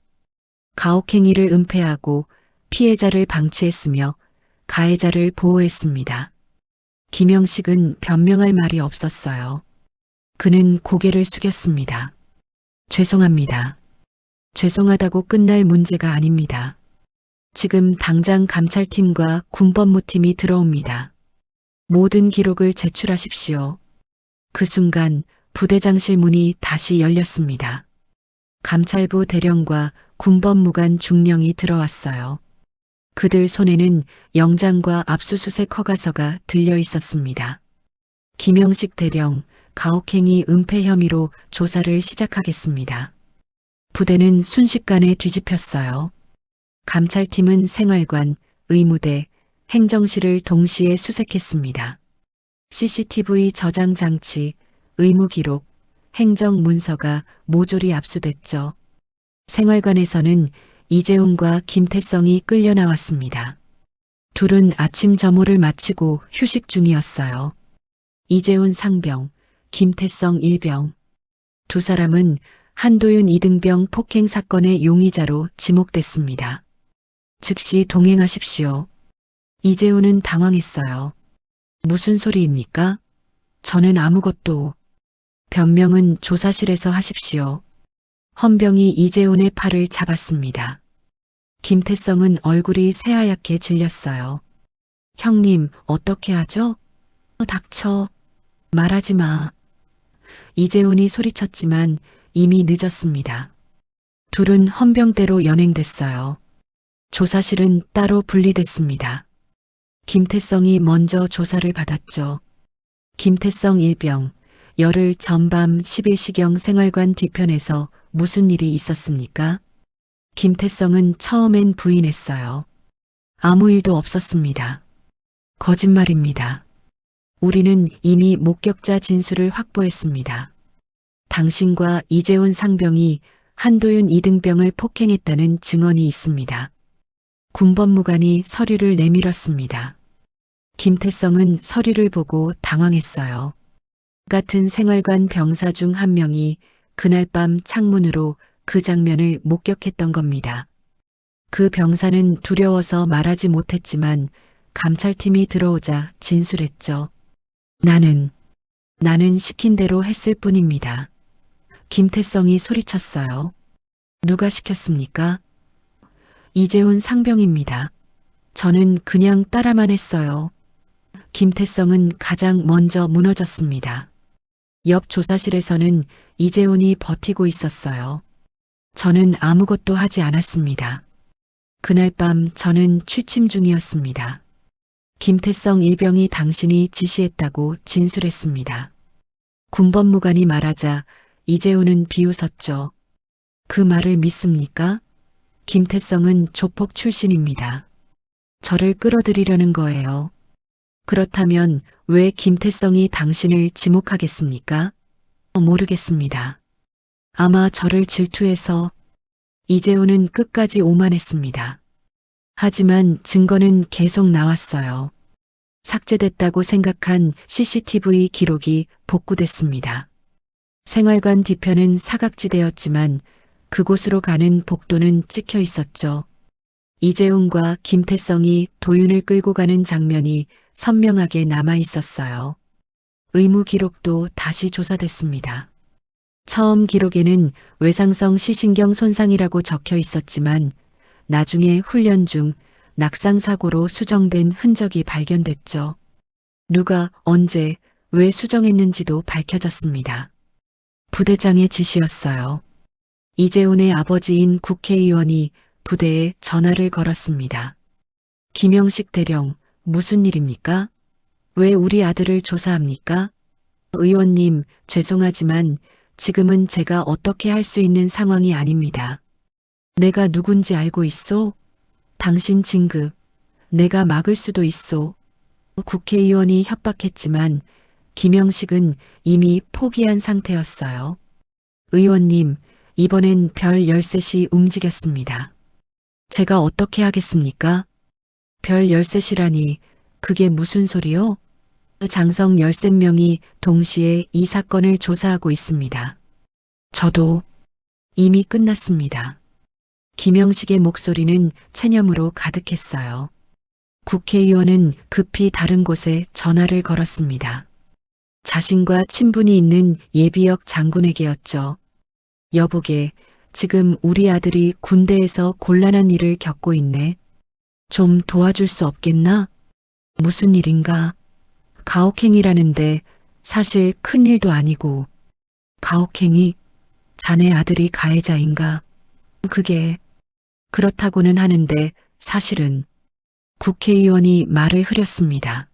가혹행위를 은폐하고 피해자를 방치했으며 가해자를 보호했습니다. 김영식은 변명할 말이 없었어요. 그는 고개를 숙였습니다. 죄송합니다. 죄송하다고 끝날 문제가 아닙니다. 지금 당장 감찰팀과 군법무팀이 들어옵니다. 모든 기록을 제출하십시오. 그 순간 부대장실 문이 다시 열렸습니다. 감찰부 대령과 군법무관 중령이 들어왔어요. 그들 손에는 영장과 압수수색 허가서가 들려 있었습니다. 김영식 대령, 가혹행위 은폐 혐의로 조사를 시작하겠습니다. 부대는 순식간에 뒤집혔어요. 감찰팀은 생활관, 의무대, 행정실을 동시에 수색했습니다. CCTV 저장 장치, 의무 기록, 행정 문서가 모조리 압수됐죠. 생활관에서는 이재훈과 김태성이 끌려 나왔습니다. 둘은 아침 점호를 마치고 휴식 중이었어요. 이재훈 상병, 김태성 일병. 두 사람은 한도윤 이등병 폭행 사건의 용의자로 지목됐습니다. 즉시 동행하십시오. 이재훈은 당황했어요. 무슨 소리입니까? 저는 아무것도. 변명은 조사실에서 하십시오. 헌병이 이재훈의 팔을 잡았습니다. 김태성은 얼굴이 새하얗게 질렸어요. 형님, 어떻게 하죠? 닥쳐. 말하지 마. 이재훈이 소리쳤지만 이미 늦었습니다. 둘은 헌병대로 연행됐어요. 조사실은 따로 분리됐습니다. 김태성이 먼저 조사를 받았죠. 김태성 일병, 열흘 전밤 11시경 생활관 뒤편에서 무슨 일이 있었습니까? 김태성은 처음엔 부인했어요. 아무 일도 없었습니다. 거짓말입니다. 우리는 이미 목격자 진술을 확보했습니다. 당신과 이재훈 상병이 한도윤 이등병을 폭행했다는 증언이 있습니다. 군법무관이 서류를 내밀었습니다. 김태성은 서류를 보고 당황했어요. 같은 생활관 병사 중 한 명이 그날 밤 창문으로 그 장면을 목격했던 겁니다. 그 병사는 두려워서 말하지 못했지만 감찰팀이 들어오자 진술했죠. 나는 시킨 대로 했을 뿐입니다. 김태성이 소리쳤어요. 누가 시켰습니까? 이재훈 상병입니다. 저는 그냥 따라만 했어요. 김태성은 가장 먼저 무너졌습니다. 옆 조사실에서는 이재훈이 버티고 있었어요. 저는 아무것도 하지 않았습니다. 그날 밤 저는 취침 중이었습니다. 김태성 일병이 당신이 지시했다고 진술했습니다. 군법무관이 말하자 이재훈은 비웃었죠. 그 말을 믿습니까? 김태성은 조폭 출신입니다. 저를 끌어들이려는 거예요. 그렇다면 왜 김태성이 당신을 지목하겠습니까? 모르겠습니다. 아마 저를 질투해서. 이재훈은 끝까지 오만했습니다. 하지만 증거는 계속 나왔어요. 삭제됐다고 생각한 CCTV 기록이 복구됐습니다. 생활관 뒤편은 사각지대였지만 그곳으로 가는 복도는 찍혀 있었죠. 이재훈과 김태성이 도윤을 끌고 가는 장면이 선명하게 남아 있었어요. 의무 기록도 다시 조사됐습니다. 처음 기록에는 외상성 시신경 손상이라고 적혀 있었지만 나중에 훈련 중 낙상사고로 수정된 흔적이 발견됐죠. 누가 언제 왜 수정했는지도 밝혀졌습니다. 부대장의 지시였어요. 이재훈의 아버지인 국회의원이 부대에 전화를 걸었습니다. 김영식 대령, 무슨 일입니까? 왜 우리 아들을 조사합니까? 의원님, 죄송하지만 지금은 제가 어떻게 할 수 있는 상황이 아닙니다. 내가 누군지 알고 있소? 당신 진급, 내가 막을 수도 있소. 국회의원이 협박했지만 김영식은 이미 포기한 상태였어요. 의원님, 이번엔 별 13시 움직였습니다. 제가 어떻게 하겠습니까? 별 13시라니 그게 무슨 소리요? 장성 13명이 동시에 이 사건을 조사하고 있습니다. 저도 이미 끝났습니다. 김영식의 목소리는 체념으로 가득했어요. 국회의원은 급히 다른 곳에 전화를 걸었습니다. 자신과 친분이 있는 예비역 장군에게였죠. 여보게, 지금 우리 아들이 군대에서 곤란한 일을 겪고 있네. 좀 도와줄 수 없겠나? 무슨 일인가? 가혹행위라는데 사실 큰 일도 아니고. 가혹행위? 자네 아들이 가해자인가? 그게 그렇다고는 하는데 사실은. 국회의원이 말을 흐렸습니다.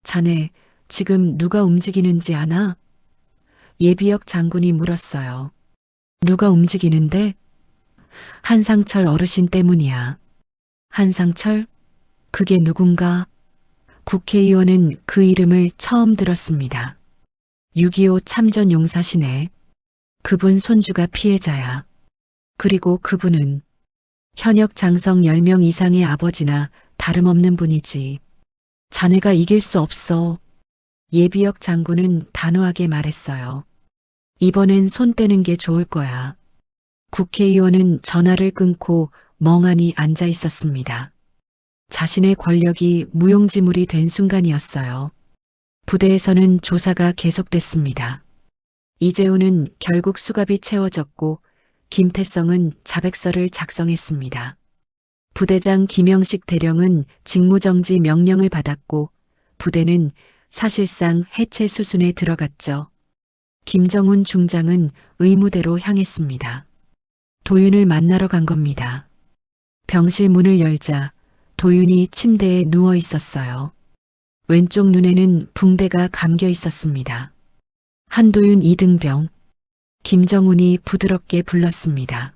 자네 지금 누가 움직이는지 아나? 예비역 장군이 물었어요. 누가 움직이는데? 한상철 어르신 때문이야. 한상철? 그게 누군가? 국회의원은 그 이름을 처음 들었습니다. 6.25 참전 용사시네. 그분 손주가 피해자야. 그리고 그분은 현역 장성 10명 이상의 아버지나 다름없는 분이지. 자네가 이길 수 없어. 예비역 장군은 단호하게 말했어요. 이번엔 손 떼는 게 좋을 거야. 국회의원은 전화를 끊고 멍하니 앉아 있었습니다. 자신의 권력이 무용지물이 된 순간이었어요. 부대에서는 조사가 계속됐습니다. 이재훈은 결국 수갑이 채워졌고 김태성은 자백서를 작성했습니다. 부대장 김영식 대령은 직무정지 명령을 받았고 부대는 사실상 해체 수순에 들어갔죠. 김정훈 중장은 의무대로 향했습니다. 도윤을 만나러 간 겁니다. 병실 문을 열자 도윤이 침대에 누워 있었어요. 왼쪽 눈에는 붕대가 감겨 있었습니다. 한도윤 이등병. 김정훈이 부드럽게 불렀습니다.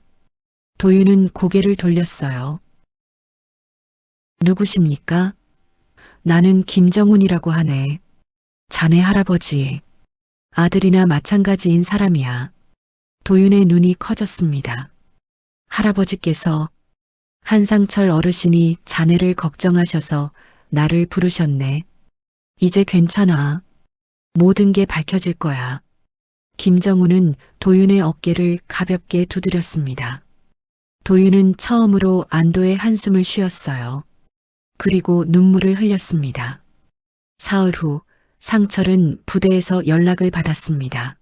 도윤은 고개를 돌렸어요. 누구십니까? 나는 김정훈이라고 하네. 자네 할아버지. 아들이나 마찬가지인 사람이야. 도윤의 눈이 커졌습니다. 할아버지께서 한상철 어르신이 자네를 걱정하셔서 나를 부르셨네. 이제 괜찮아. 모든 게 밝혀질 거야. 김정훈은 도윤의 어깨를 가볍게 두드렸습니다. 도윤은 처음으로 안도의 한숨을 쉬었어요. 그리고 눈물을 흘렸습니다. 사흘 후 상철은 부대에서 연락을 받았습니다.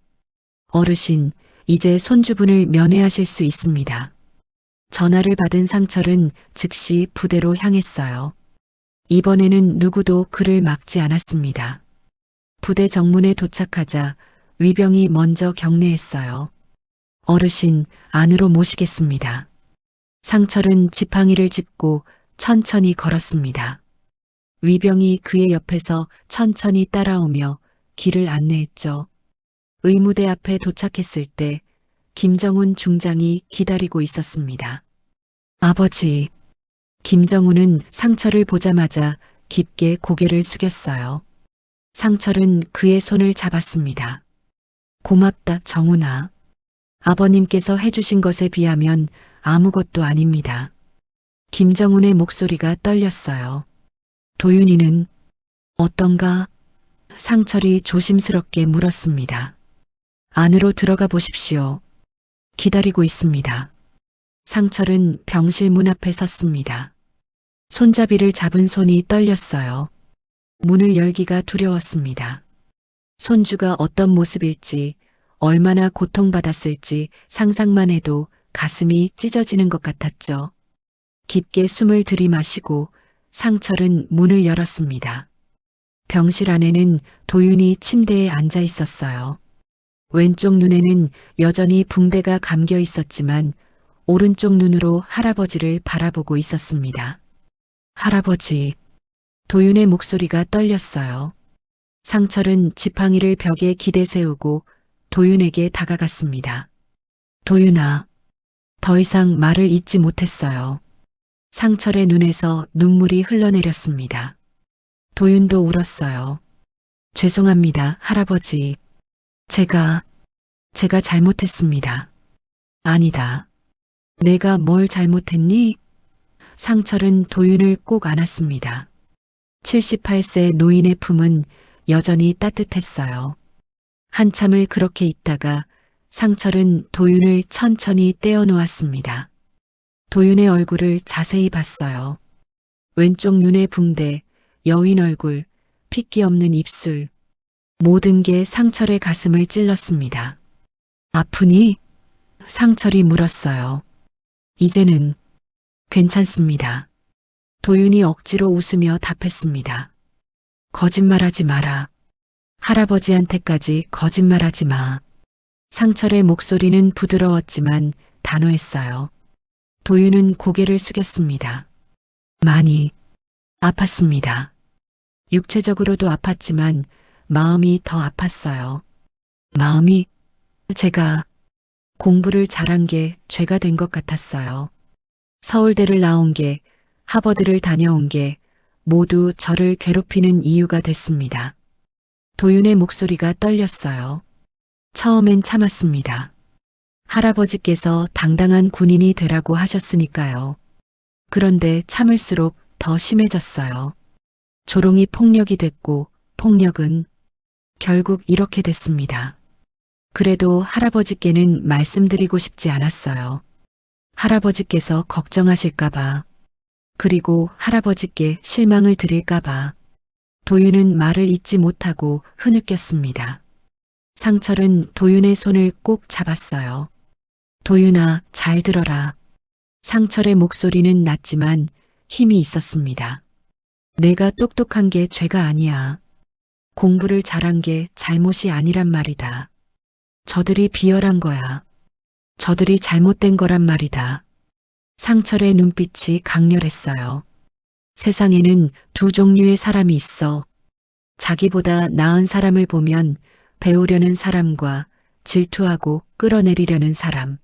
어르신, 이제 손주분을 면회하실 수 있습니다. 전화를 받은 상철은 즉시 부대로 향했어요. 이번에는 누구도 그를 막지 않았습니다. 부대 정문에 도착하자 위병이 먼저 경례했어요. 어르신, 안으로 모시겠습니다. 상철은 지팡이를 짚고 천천히 걸었습니다. 위병이 그의 옆에서 천천히 따라오며 길을 안내했죠. 의무대 앞에 도착했을 때 김정훈 중장이 기다리고 있었습니다. 아버지. 김정훈은 상철을 보자마자 깊게 고개를 숙였어요. 상철은 그의 손을 잡았습니다. 고맙다, 정훈아. 아버님께서 해주신 것에 비하면 아무것도 아닙니다. 김정훈의 목소리가 떨렸어요. 도윤이는 어떤가? 상철이 조심스럽게 물었습니다. 안으로 들어가 보십시오. 기다리고 있습니다. 상철은 병실 문 앞에 섰습니다. 손잡이를 잡은 손이 떨렸어요. 문을 열기가 두려웠습니다. 손주가 어떤 모습일지, 얼마나 고통받았을지 상상만 해도 가슴이 찢어지는 것 같았죠. 깊게 숨을 들이마시고 상철은 문을 열었습니다. 병실 안에는 도윤이 침대에 앉아 있었어요. 왼쪽 눈에는 여전히 붕대가 감겨 있었지만 오른쪽 눈으로 할아버지를 바라보고 있었습니다. 할아버지, 도윤의 목소리가 떨렸어요. 상철은 지팡이를 벽에 기대 세우고 도윤에게 다가갔습니다. 도윤아, 더 이상 말을 잇지 못했어요. 상철의 눈에서 눈물이 흘러내렸습니다. 도윤도 울었어요. 죄송합니다, 할아버지. 제가 잘못했습니다. 아니다. 내가 뭘 잘못했니? 상철은 도윤을 꼭 안았습니다. 78세 노인의 품은 여전히 따뜻했어요. 한참을 그렇게 있다가 상철은 도윤을 천천히 떼어놓았습니다. 도윤의 얼굴을 자세히 봤어요. 왼쪽 눈의 붕대, 여윈 얼굴, 핏기 없는 입술, 모든 게 상철의 가슴을 찔렀습니다. 아프니? 상철이 물었어요. 이제는 괜찮습니다. 도윤이 억지로 웃으며 답했습니다. 거짓말하지 마라. 할아버지한테까지 거짓말하지 마. 상철의 목소리는 부드러웠지만 단호했어요. 도윤은 고개를 숙였습니다. 많이 아팠습니다. 육체적으로도 아팠지만 마음이 더 아팠어요. 마음이 제가 공부를 잘한 게 죄가 된 것 같았어요. 서울대를 나온 게, 하버드를 다녀온 게 모두 저를 괴롭히는 이유가 됐습니다. 도윤의 목소리가 떨렸어요. 처음엔 참았습니다. 할아버지께서 당당한 군인이 되라고 하셨으니까요. 그런데 참을수록 더 심해졌어요. 조롱이 폭력이 됐고 폭력은 결국 이렇게 됐습니다. 그래도 할아버지께는 말씀드리고 싶지 않았어요. 할아버지께서 걱정하실까봐, 그리고 할아버지께 실망을 드릴까봐. 도윤은 말을 잇지 못하고 흐느꼈습니다. 상철은 도윤의 손을 꼭 잡았어요. 도윤아, 잘 들어라. 상철의 목소리는 낮지만 힘이 있었습니다. 내가 똑똑한 게 죄가 아니야. 공부를 잘한 게 잘못이 아니란 말이다. 저들이 비열한 거야. 저들이 잘못된 거란 말이다. 상철의 눈빛이 강렬했어요. 세상에는 두 종류의 사람이 있어. 자기보다 나은 사람을 보면 배우려는 사람과 질투하고 끌어내리려는 사람.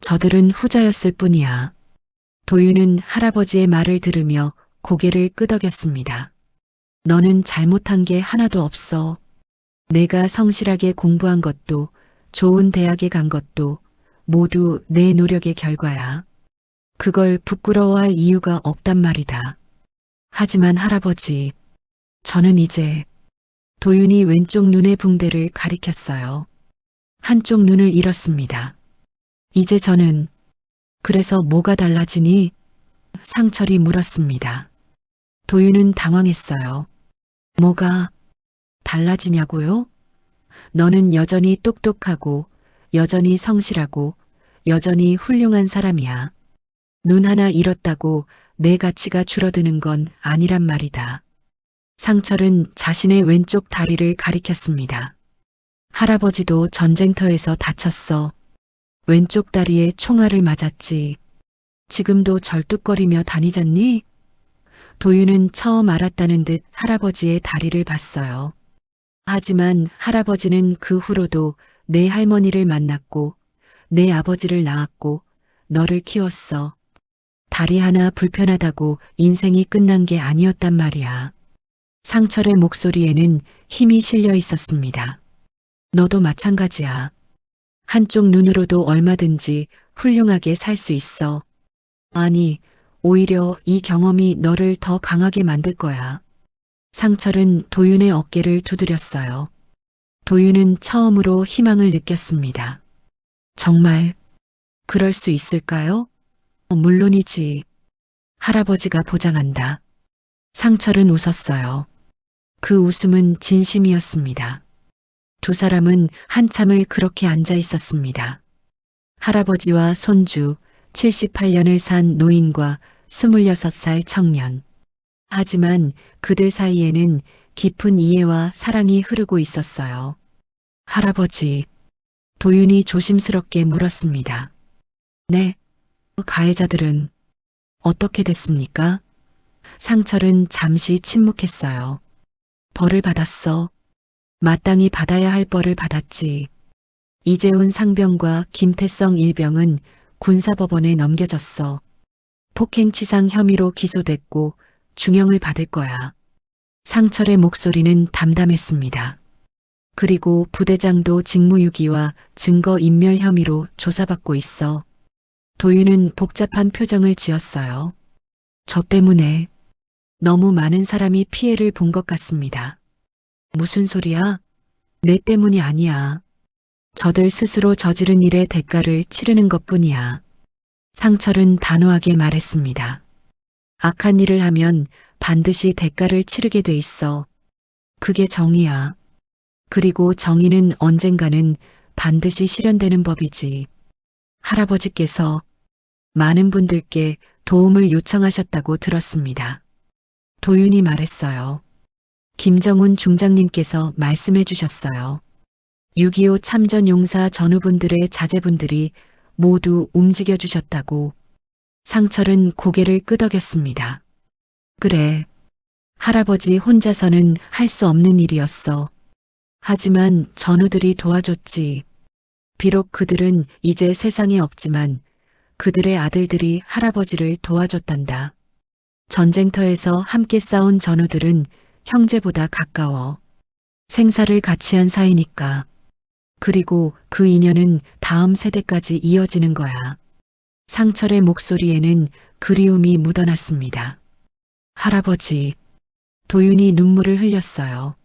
저들은 후자였을 뿐이야. 도윤은 할아버지의 말을 들으며 고개를 끄덕였습니다. 너는 잘못한 게 하나도 없어. 내가 성실하게 공부한 것도, 좋은 대학에 간 것도 모두 내 노력의 결과야. 그걸 부끄러워할 이유가 없단 말이다. 하지만 할아버지, 저는 이제 도윤이 왼쪽 눈의 붕대를 가리켰어요. 한쪽 눈을 잃었습니다. 이제 저는 그래서 뭐가 달라지니? 상철이 물었습니다. 도윤은 당황했어요. 뭐가 달라지냐고요? 너는 여전히 똑똑하고 여전히 성실하고 여전히 훌륭한 사람이야. 눈 하나 잃었다고 내 가치가 줄어드는 건 아니란 말이다. 상철은 자신의 왼쪽 다리를 가리켰습니다. 할아버지도 전쟁터에서 다쳤어. 왼쪽 다리에 총알을 맞았지. 지금도 절뚝거리며 다니잖니? 도윤은 처음 알았다는 듯 할아버지의 다리를 봤어요. 하지만 할아버지는 그 후로도 내 할머니를 만났고 내 아버지를 낳았고 너를 키웠어. 다리 하나 불편하다고 인생이 끝난 게 아니었단 말이야. 상철의 목소리에는 힘이 실려 있었습니다. 너도 마찬가지야. 한쪽 눈으로도 얼마든지 훌륭하게 살 수 있어. 아니, 오히려 이 경험이 너를 더 강하게 만들 거야. 상철은 도윤의 어깨를 두드렸어요. 도윤은 처음으로 희망을 느꼈습니다. 정말 그럴 수 있을까요? 물론이지. 할아버지가 보장한다. 상철은 웃었어요. 그 웃음은 진심이었습니다. 두 사람은 한참을 그렇게 앉아 있었습니다. 할아버지와 손주, 78년을 산 노인과 26살 청년. 하지만 그들 사이에는 깊은 이해와 사랑이 흐르고 있었어요. 할아버지, 도윤이 조심스럽게 물었습니다. 네, 가해자들은 어떻게 됐습니까? 상철은 잠시 침묵했어요. 벌을 받았어. 마땅히 받아야 할 벌을 받았지. 이재훈 상병과 김태성 일병은 군사법원에 넘겨졌어. 폭행치상 혐의로 기소됐고 중형을 받을 거야. 상철의 목소리는 담담했습니다. 그리고 부대장도 직무유기와 증거인멸 혐의로 조사받고 있어. 도윤은 복잡한 표정을 지었어요. 저 때문에 너무 많은 사람이 피해를 본 것 같습니다. 무슨 소리야? 내 때문이 아니야. 저들 스스로 저지른 일의 대가를 치르는 것뿐이야. 상철은 단호하게 말했습니다. 악한 일을 하면 반드시 대가를 치르게 돼 있어. 그게 정의야. 그리고 정의는 언젠가는 반드시 실현되는 법이지. 할아버지께서 많은 분들께 도움을 요청하셨다고 들었습니다. 도윤이 말했어요. 김정훈 중장님께서 말씀해 주셨어요. 6.25 참전용사 전우분들의 자제분들이 모두 움직여 주셨다고. 상철은 고개를 끄덕였습니다. 그래. 할아버지 혼자서는 할 수 없는 일이었어. 하지만 전우들이 도와줬지. 비록 그들은 이제 세상에 없지만 그들의 아들들이 할아버지를 도와줬단다. 전쟁터에서 함께 싸운 전우들은 형제보다 가까워. 생사를 같이 한 사이니까. 그리고 그 인연은 다음 세대까지 이어지는 거야. 상철의 목소리에는 그리움이 묻어났습니다. 할아버지, 도윤이 눈물을 흘렸어요.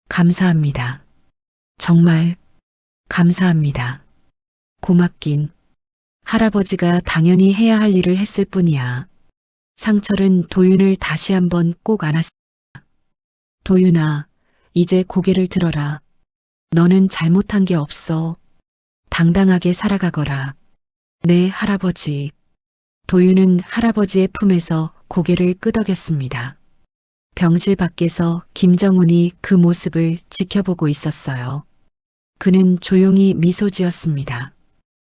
감사합니다. 정말 감사합니다. 고맙긴. 할아버지가 당연히 해야 할 일을 했을 뿐이야. 상철은 도윤을 다시 한번 꼭 안았습니다. 도윤아, 이제 고개를 들어라. 너는 잘못한 게 없어. 당당하게 살아가거라. 네, 할아버지. 도윤은 할아버지의 품에서 고개를 끄덕였습니다. 병실 밖에서 김정훈이 그 모습을 지켜보고 있었어요. 그는 조용히 미소 지었습니다.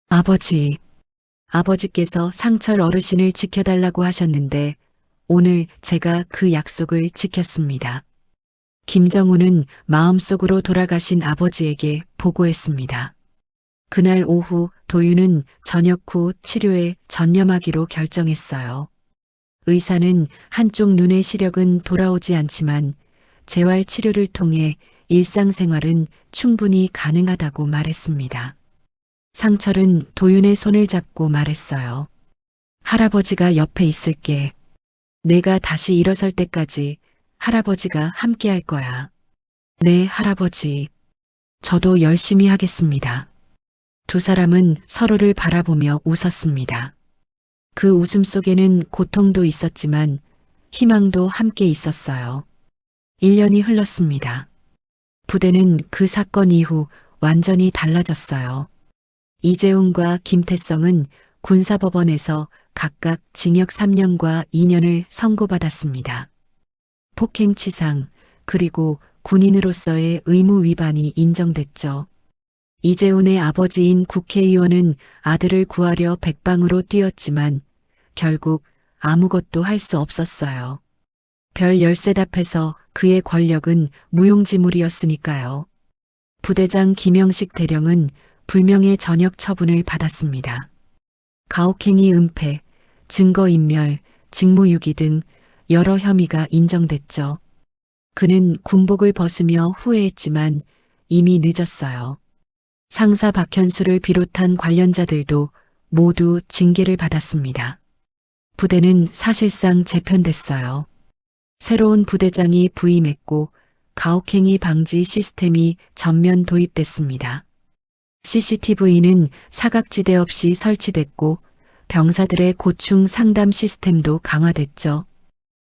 아버지, 아버지께서 상철 어르신을 지켜달라고 하셨는데 오늘 제가 그 약속을 지켰습니다. 김정훈은 마음속으로 돌아가신 아버지에게 보고했습니다. 그날 오후 도윤은 저녁 후 치료에 전념하기로 결정했어요. 의사는 한쪽 눈의 시력은 돌아오지 않지만 재활 치료를 통해 일상생활은 충분히 가능하다고 말했습니다. 상철은 도윤의 손을 잡고 말했어요. 할아버지가 옆에 있을게. 내가 다시 일어설 때까지 할아버지가 함께 할 거야. 네, 할아버지. 저도 열심히 하겠습니다. 두 사람은 서로를 바라보며 웃었습니다. 그 웃음 속에는 고통도 있었지만 희망도 함께 있었어요. 1년이 흘렀습니다. 부대는 그 사건 이후 완전히 달라졌어요. 이재훈과 김태성은 군사법원에서 각각 징역 3년과 2년을 선고받았습니다. 폭행치상 그리고 군인으로서의 의무 위반이 인정됐죠. 이재훈의 아버지인 국회의원은 아들을 구하려 백방으로 뛰었지만 결국 아무것도 할 수 없었어요. 별 13답해서 그의 권력은 무용지물이었으니까요. 부대장 김영식 대령은 불명예 전역 처분을 받았습니다. 가혹행위 은폐, 증거인멸, 직무유기 등 여러 혐의가 인정됐죠. 그는 군복을 벗으며 후회했지만 이미 늦었어요. 상사 박현수를 비롯한 관련자들도 모두 징계를 받았습니다. 부대는 사실상 재편됐어요. 새로운 부대장이 부임했고 가혹행위 방지 시스템이 전면 도입됐습니다. CCTV는 사각지대 없이 설치됐고 병사들의 고충 상담 시스템도 강화됐죠.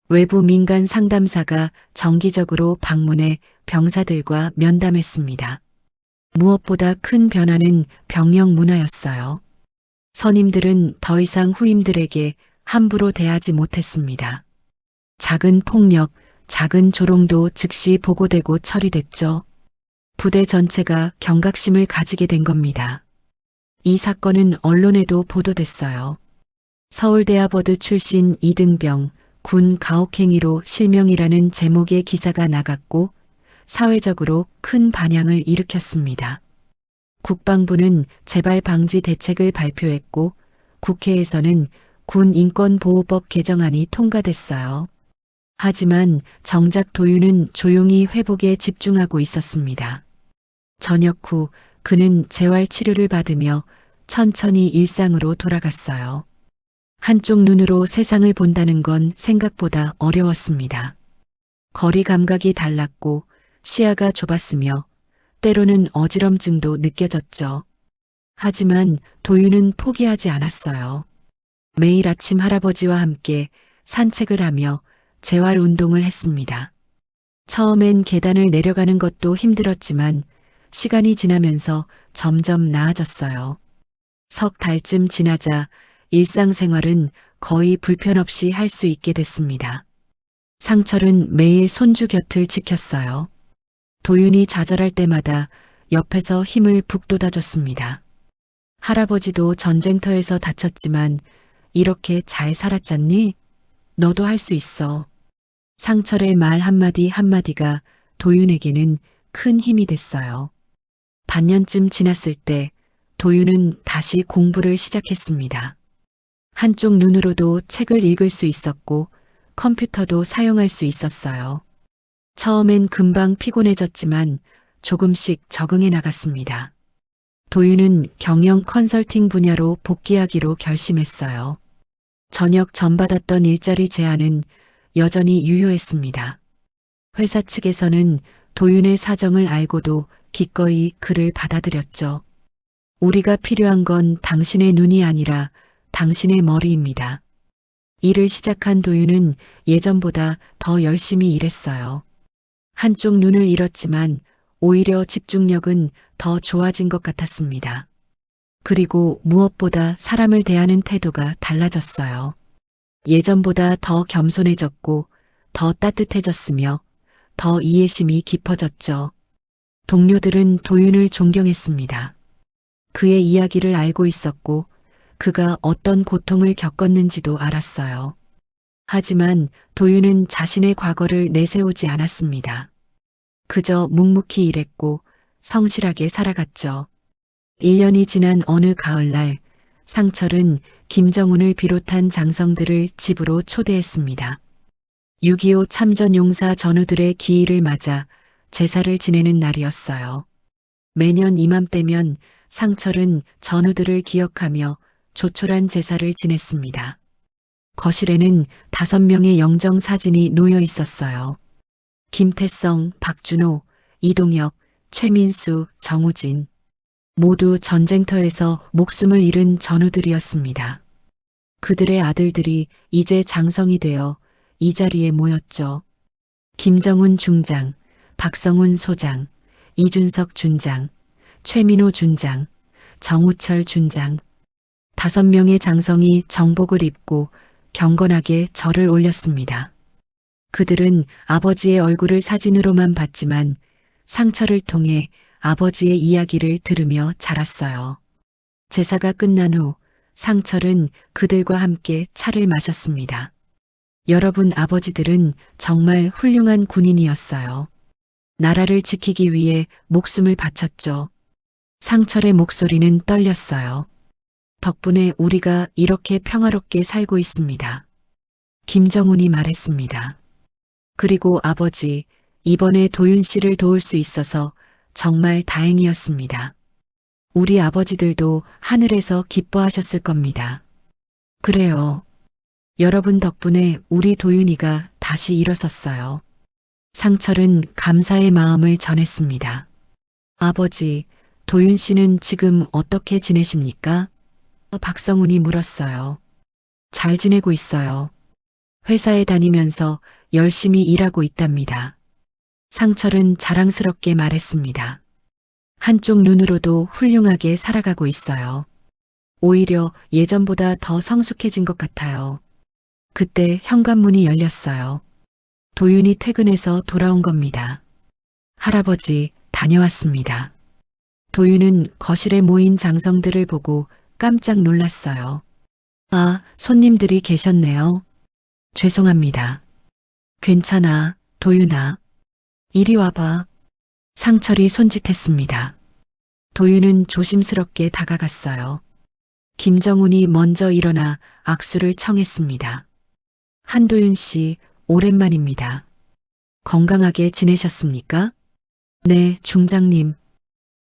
외부 민간 상담사가 정기적으로 방문해 병사들과 면담했습니다. 무엇보다 큰 변화는 병영 문화였어요. 선임들은 더 이상 후임들에게 함부로 대하지 못했습니다. 작은 폭력, 작은 조롱도 즉시 보고되고 처리됐죠. 부대 전체가 경각심을 가지게 된 겁니다. 이 사건은 언론에도 보도됐어요. 서울대아버드 출신 이등병, 군 가혹행위로 실명이라는 제목의 기사가 나갔고 사회적으로 큰 반향을 일으켰습니다. 국방부는 재발 방지 대책을 발표했고 국회에서는 군 인권보호법 개정안이 통과됐어요. 하지만 정작 도윤은 조용히 회복에 집중하고 있었습니다. 전역 후 그는 재활 치료를 받으며 천천히 일상으로 돌아갔어요. 한쪽 눈으로 세상을 본다는 건 생각보다 어려웠습니다. 거리 감각이 달랐고 시야가 좁았으며 때로는 어지럼증도 느껴졌죠. 하지만 도윤은 포기하지 않았어요. 매일 아침 할아버지와 함께 산책을 하며 재활 운동을 했습니다. 처음엔 계단을 내려가는 것도 힘들었지만 시간이 지나면서 점점 나아졌어요. 석 달쯤 지나자 일상생활은 거의 불편 없이 할 수 있게 됐습니다. 상철은 매일 손주 곁을 지켰어요. 도윤이 좌절할 때마다 옆에서 힘을 북돋아줬습니다. 할아버지도 전쟁터에서 다쳤지만 이렇게 잘 살았잖니? 너도 할 수 있어. 상철의 말 한마디 한마디가 도윤에게는 큰 힘이 됐어요. 반년쯤 지났을 때 도윤은 다시 공부를 시작했습니다. 한쪽 눈으로도 책을 읽을 수 있었고 컴퓨터도 사용할 수 있었어요. 처음엔 금방 피곤해졌지만 조금씩 적응해 나갔습니다. 도윤은 경영 컨설팅 분야로 복귀하기로 결심했어요. 전역 전 받았던 일자리 제안은 여전히 유효했습니다. 회사 측에서는 도윤의 사정을 알고도 기꺼이 그를 받아들였죠. 우리가 필요한 건 당신의 눈이 아니라 당신의 머리입니다. 일을 시작한 도윤은 예전보다 더 열심히 일했어요. 한쪽 눈을 잃었지만 오히려 집중력은 더 좋아진 것 같았습니다. 그리고 무엇보다 사람을 대하는 태도가 달라졌어요. 예전보다 더 겸손해졌고 더 따뜻해졌으며 더 이해심이 깊어졌죠. 동료들은 도윤을 존경했습니다. 그의 이야기를 알고 있었고 그가 어떤 고통을 겪었는지도 알았어요. 하지만 도윤은 자신의 과거를 내세우지 않았습니다. 그저 묵묵히 일했고 성실하게 살아갔죠. 1년이 지난 어느 가을날 상철은 김정훈을 비롯한 장성들을 집으로 초대했습니다. 6.25 참전용사 전우들의 기일을 맞아 제사를 지내는 날이었어요. 매년 이맘때면 상철은 전우들을 기억하며 조촐한 제사를 지냈습니다. 거실에는 5명의 영정 사진이 놓여 있었어요. 김태성, 박준호, 이동혁, 최민수, 정우진. 모두 전쟁터에서 목숨을 잃은 전우들이었습니다. 그들의 아들들이 이제 장성이 되어 이 자리에 모였죠. 김정훈 중장, 박성훈 소장, 이준석 준장, 최민호 준장, 정우철 준장. 5명의 장성이 정복을 입고 경건하게 절을 올렸습니다. 그들은 아버지의 얼굴을 사진으로만 봤지만 상처를 통해 아버지의 이야기를 들으며 자랐어요. 제사가 끝난 후 상철은 그들과 함께 차를 마셨습니다. 여러분 아버지들은 정말 훌륭한 군인이었어요. 나라를 지키기 위해 목숨을 바쳤죠. 상철의 목소리는 떨렸어요. 덕분에 우리가 이렇게 평화롭게 살고 있습니다. 김정훈이 말했습니다. 그리고 아버지, 이번에 도윤 씨를 도울 수 있어서 정말 다행이었습니다. 우리 아버지들도 하늘에서 기뻐하셨을 겁니다. 그래요. 여러분 덕분에 우리 도윤이가 다시 일어섰어요. 상철은 감사의 마음을 전했습니다. 아버지, 도윤 씨는 지금 어떻게 지내십니까? 박성훈이 물었어요. 잘 지내고 있어요. 회사에 다니면서 열심히 일하고 있답니다. 상철은 자랑스럽게 말했습니다. 한쪽 눈으로도 훌륭하게 살아가고 있어요. 오히려 예전보다 더 성숙해진 것 같아요. 그때 현관문이 열렸어요. 도윤이 퇴근해서 돌아온 겁니다. 할아버지, 다녀왔습니다. 도윤은 거실에 모인 장성들을 보고 깜짝 놀랐어요. 아, 손님들이 계셨네요. 죄송합니다. 괜찮아, 도윤아. 이리 와봐. 상철이 손짓했습니다. 도윤은 조심스럽게 다가갔어요. 김정훈이 먼저 일어나 악수를 청했습니다. 한도윤 씨, 오랜만입니다. 건강하게 지내셨습니까? 네, 중장님.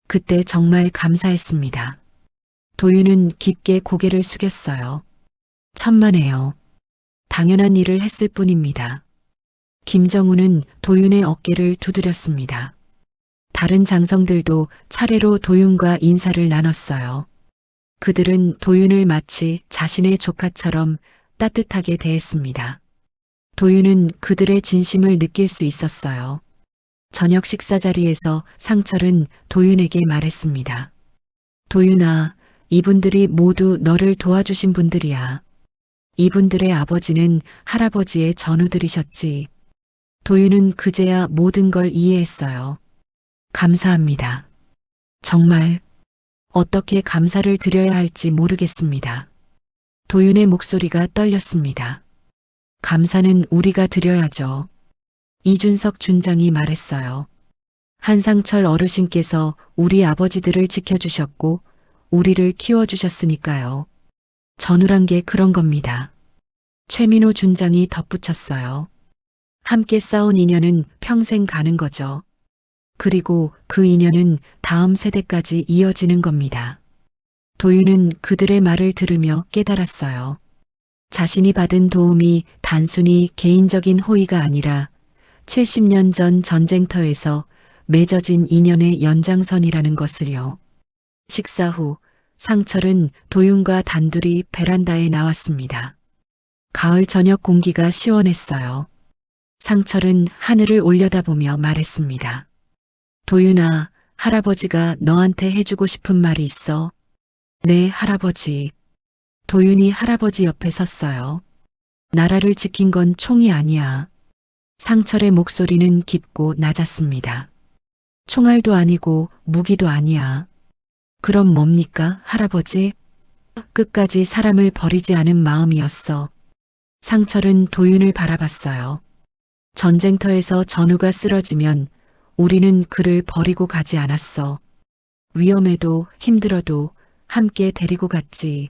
그때 정말 감사했습니다. 도윤은 깊게 고개를 숙였어요. 천만에요. 당연한 일을 했을 뿐입니다. 김정훈은 도윤의 어깨를 두드렸습니다. 다른 장성들도 차례로 도윤과 인사를 나눴어요. 그들은 도윤을 마치 자신의 조카처럼 따뜻하게 대했습니다. 도윤은 그들의 진심을 느낄 수 있었어요. 저녁 식사 자리에서 상철은 도윤에게 말했습니다. 도윤아, 이분들이 모두 너를 도와주신 분들이야. 이분들의 아버지는 할아버지의 전우들이셨지. 도윤은 그제야 모든 걸 이해했어요. 감사합니다. 정말 어떻게 감사를 드려야 할지 모르겠습니다. 도윤의 목소리가 떨렸습니다. 감사는 우리가 드려야죠. 이준석 준장이 말했어요. 한상철 어르신께서 우리 아버지들을 지켜주셨고 우리를 키워주셨으니까요. 전우란 게 그런 겁니다. 최민호 준장이 덧붙였어요. 함께 싸운 인연은 평생 가는 거죠. 그리고 그 인연은 다음 세대까지 이어지는 겁니다. 도윤은 그들의 말을 들으며 깨달았어요. 자신이 받은 도움이 단순히 개인적인 호의가 아니라 70년 전 전쟁터에서 맺어진 인연의 연장선이라는 것을요. 식사 후 상철은 도윤과 단둘이 베란다에 나왔습니다. 가을 저녁 공기가 시원했어요. 상철은 하늘을 올려다보며 말했습니다. 도윤아, 할아버지가 너한테 해주고 싶은 말이 있어. 네, 할아버지. 도윤이 할아버지 옆에 섰어요. 나라를 지킨 건 총이 아니야. 상철의 목소리는 깊고 낮았습니다. 총알도 아니고 무기도 아니야. 그럼 뭡니까, 할아버지? 끝까지 사람을 버리지 않은 마음이었어. 상철은 도윤을 바라봤어요. 전쟁터에서 전우가 쓰러지면 우리는 그를 버리고 가지 않았어. 위험해도 힘들어도 함께 데리고 갔지.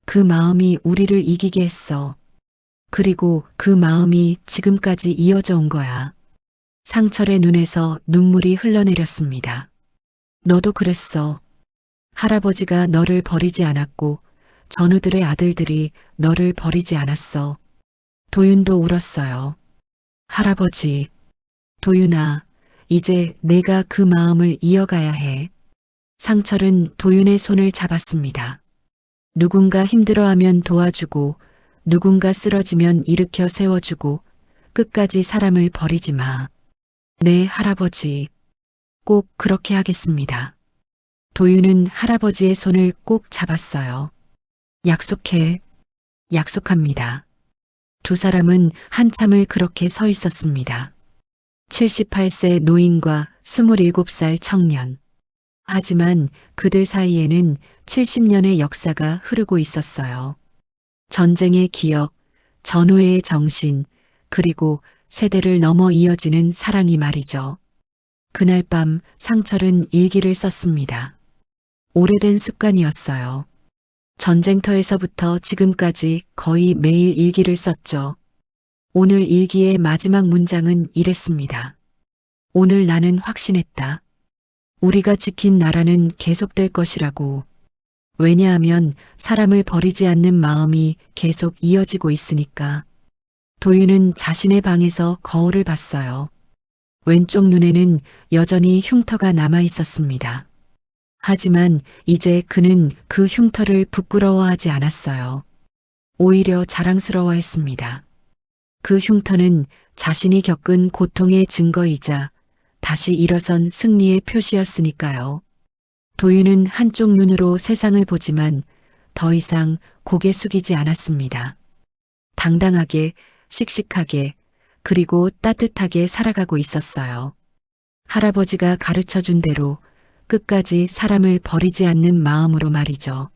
그 마음이 우리를 이기게 했어. 그리고 그 마음이 지금까지 이어져 온 거야. 상철의 눈에서 눈물이 흘러내렸습니다. 너도 그랬어. 할아버지가 너를 버리지 않았고 전우들의 아들들이 너를 버리지 않았어. 도윤도 울었어요. 할아버지, 도윤아, 이제 내가 그 마음을 이어가야 해. 상철은 도윤의 손을 잡았습니다. 누군가 힘들어하면 도와주고 누군가 쓰러지면 일으켜 세워주고 끝까지 사람을 버리지 마. 네, 할아버지. 꼭 그렇게 하겠습니다. 도윤은 할아버지의 손을 꼭 잡았어요. 약속해. 약속합니다. 두 사람은 한참을 그렇게 서 있었습니다. 78세 노인과 27살 청년. 하지만 그들 사이에는 70년의 역사가 흐르고 있었어요. 전쟁의 기억, 전우회의 정신, 그리고 세대를 넘어 이어지는 사랑이 말이죠. 그날 밤 상철은 일기를 썼습니다. 오래된 습관이었어요. 전쟁터에서부터 지금까지 거의 매일 일기를 썼죠. 오늘 일기의 마지막 문장은 이랬습니다. 오늘 나는 확신했다. 우리가 지킨 나라는 계속될 것이라고. 왜냐하면 사람을 버리지 않는 마음이 계속 이어지고 있으니까. 도윤은 자신의 방에서 거울을 봤어요. 왼쪽 눈에는 여전히 흉터가 남아 있었습니다. 하지만 이제 그는 그 흉터를 부끄러워하지 않았어요. 오히려 자랑스러워했습니다. 그 흉터는 자신이 겪은 고통의 증거이자 다시 일어선 승리의 표시였으니까요. 도윤은 한쪽 눈으로 세상을 보지만 더 이상 고개 숙이지 않았습니다. 당당하게, 씩씩하게, 그리고 따뜻하게 살아가고 있었어요. 할아버지가 가르쳐 준 대로 끝까지 사람을 버리지 않는 마음으로 말이죠.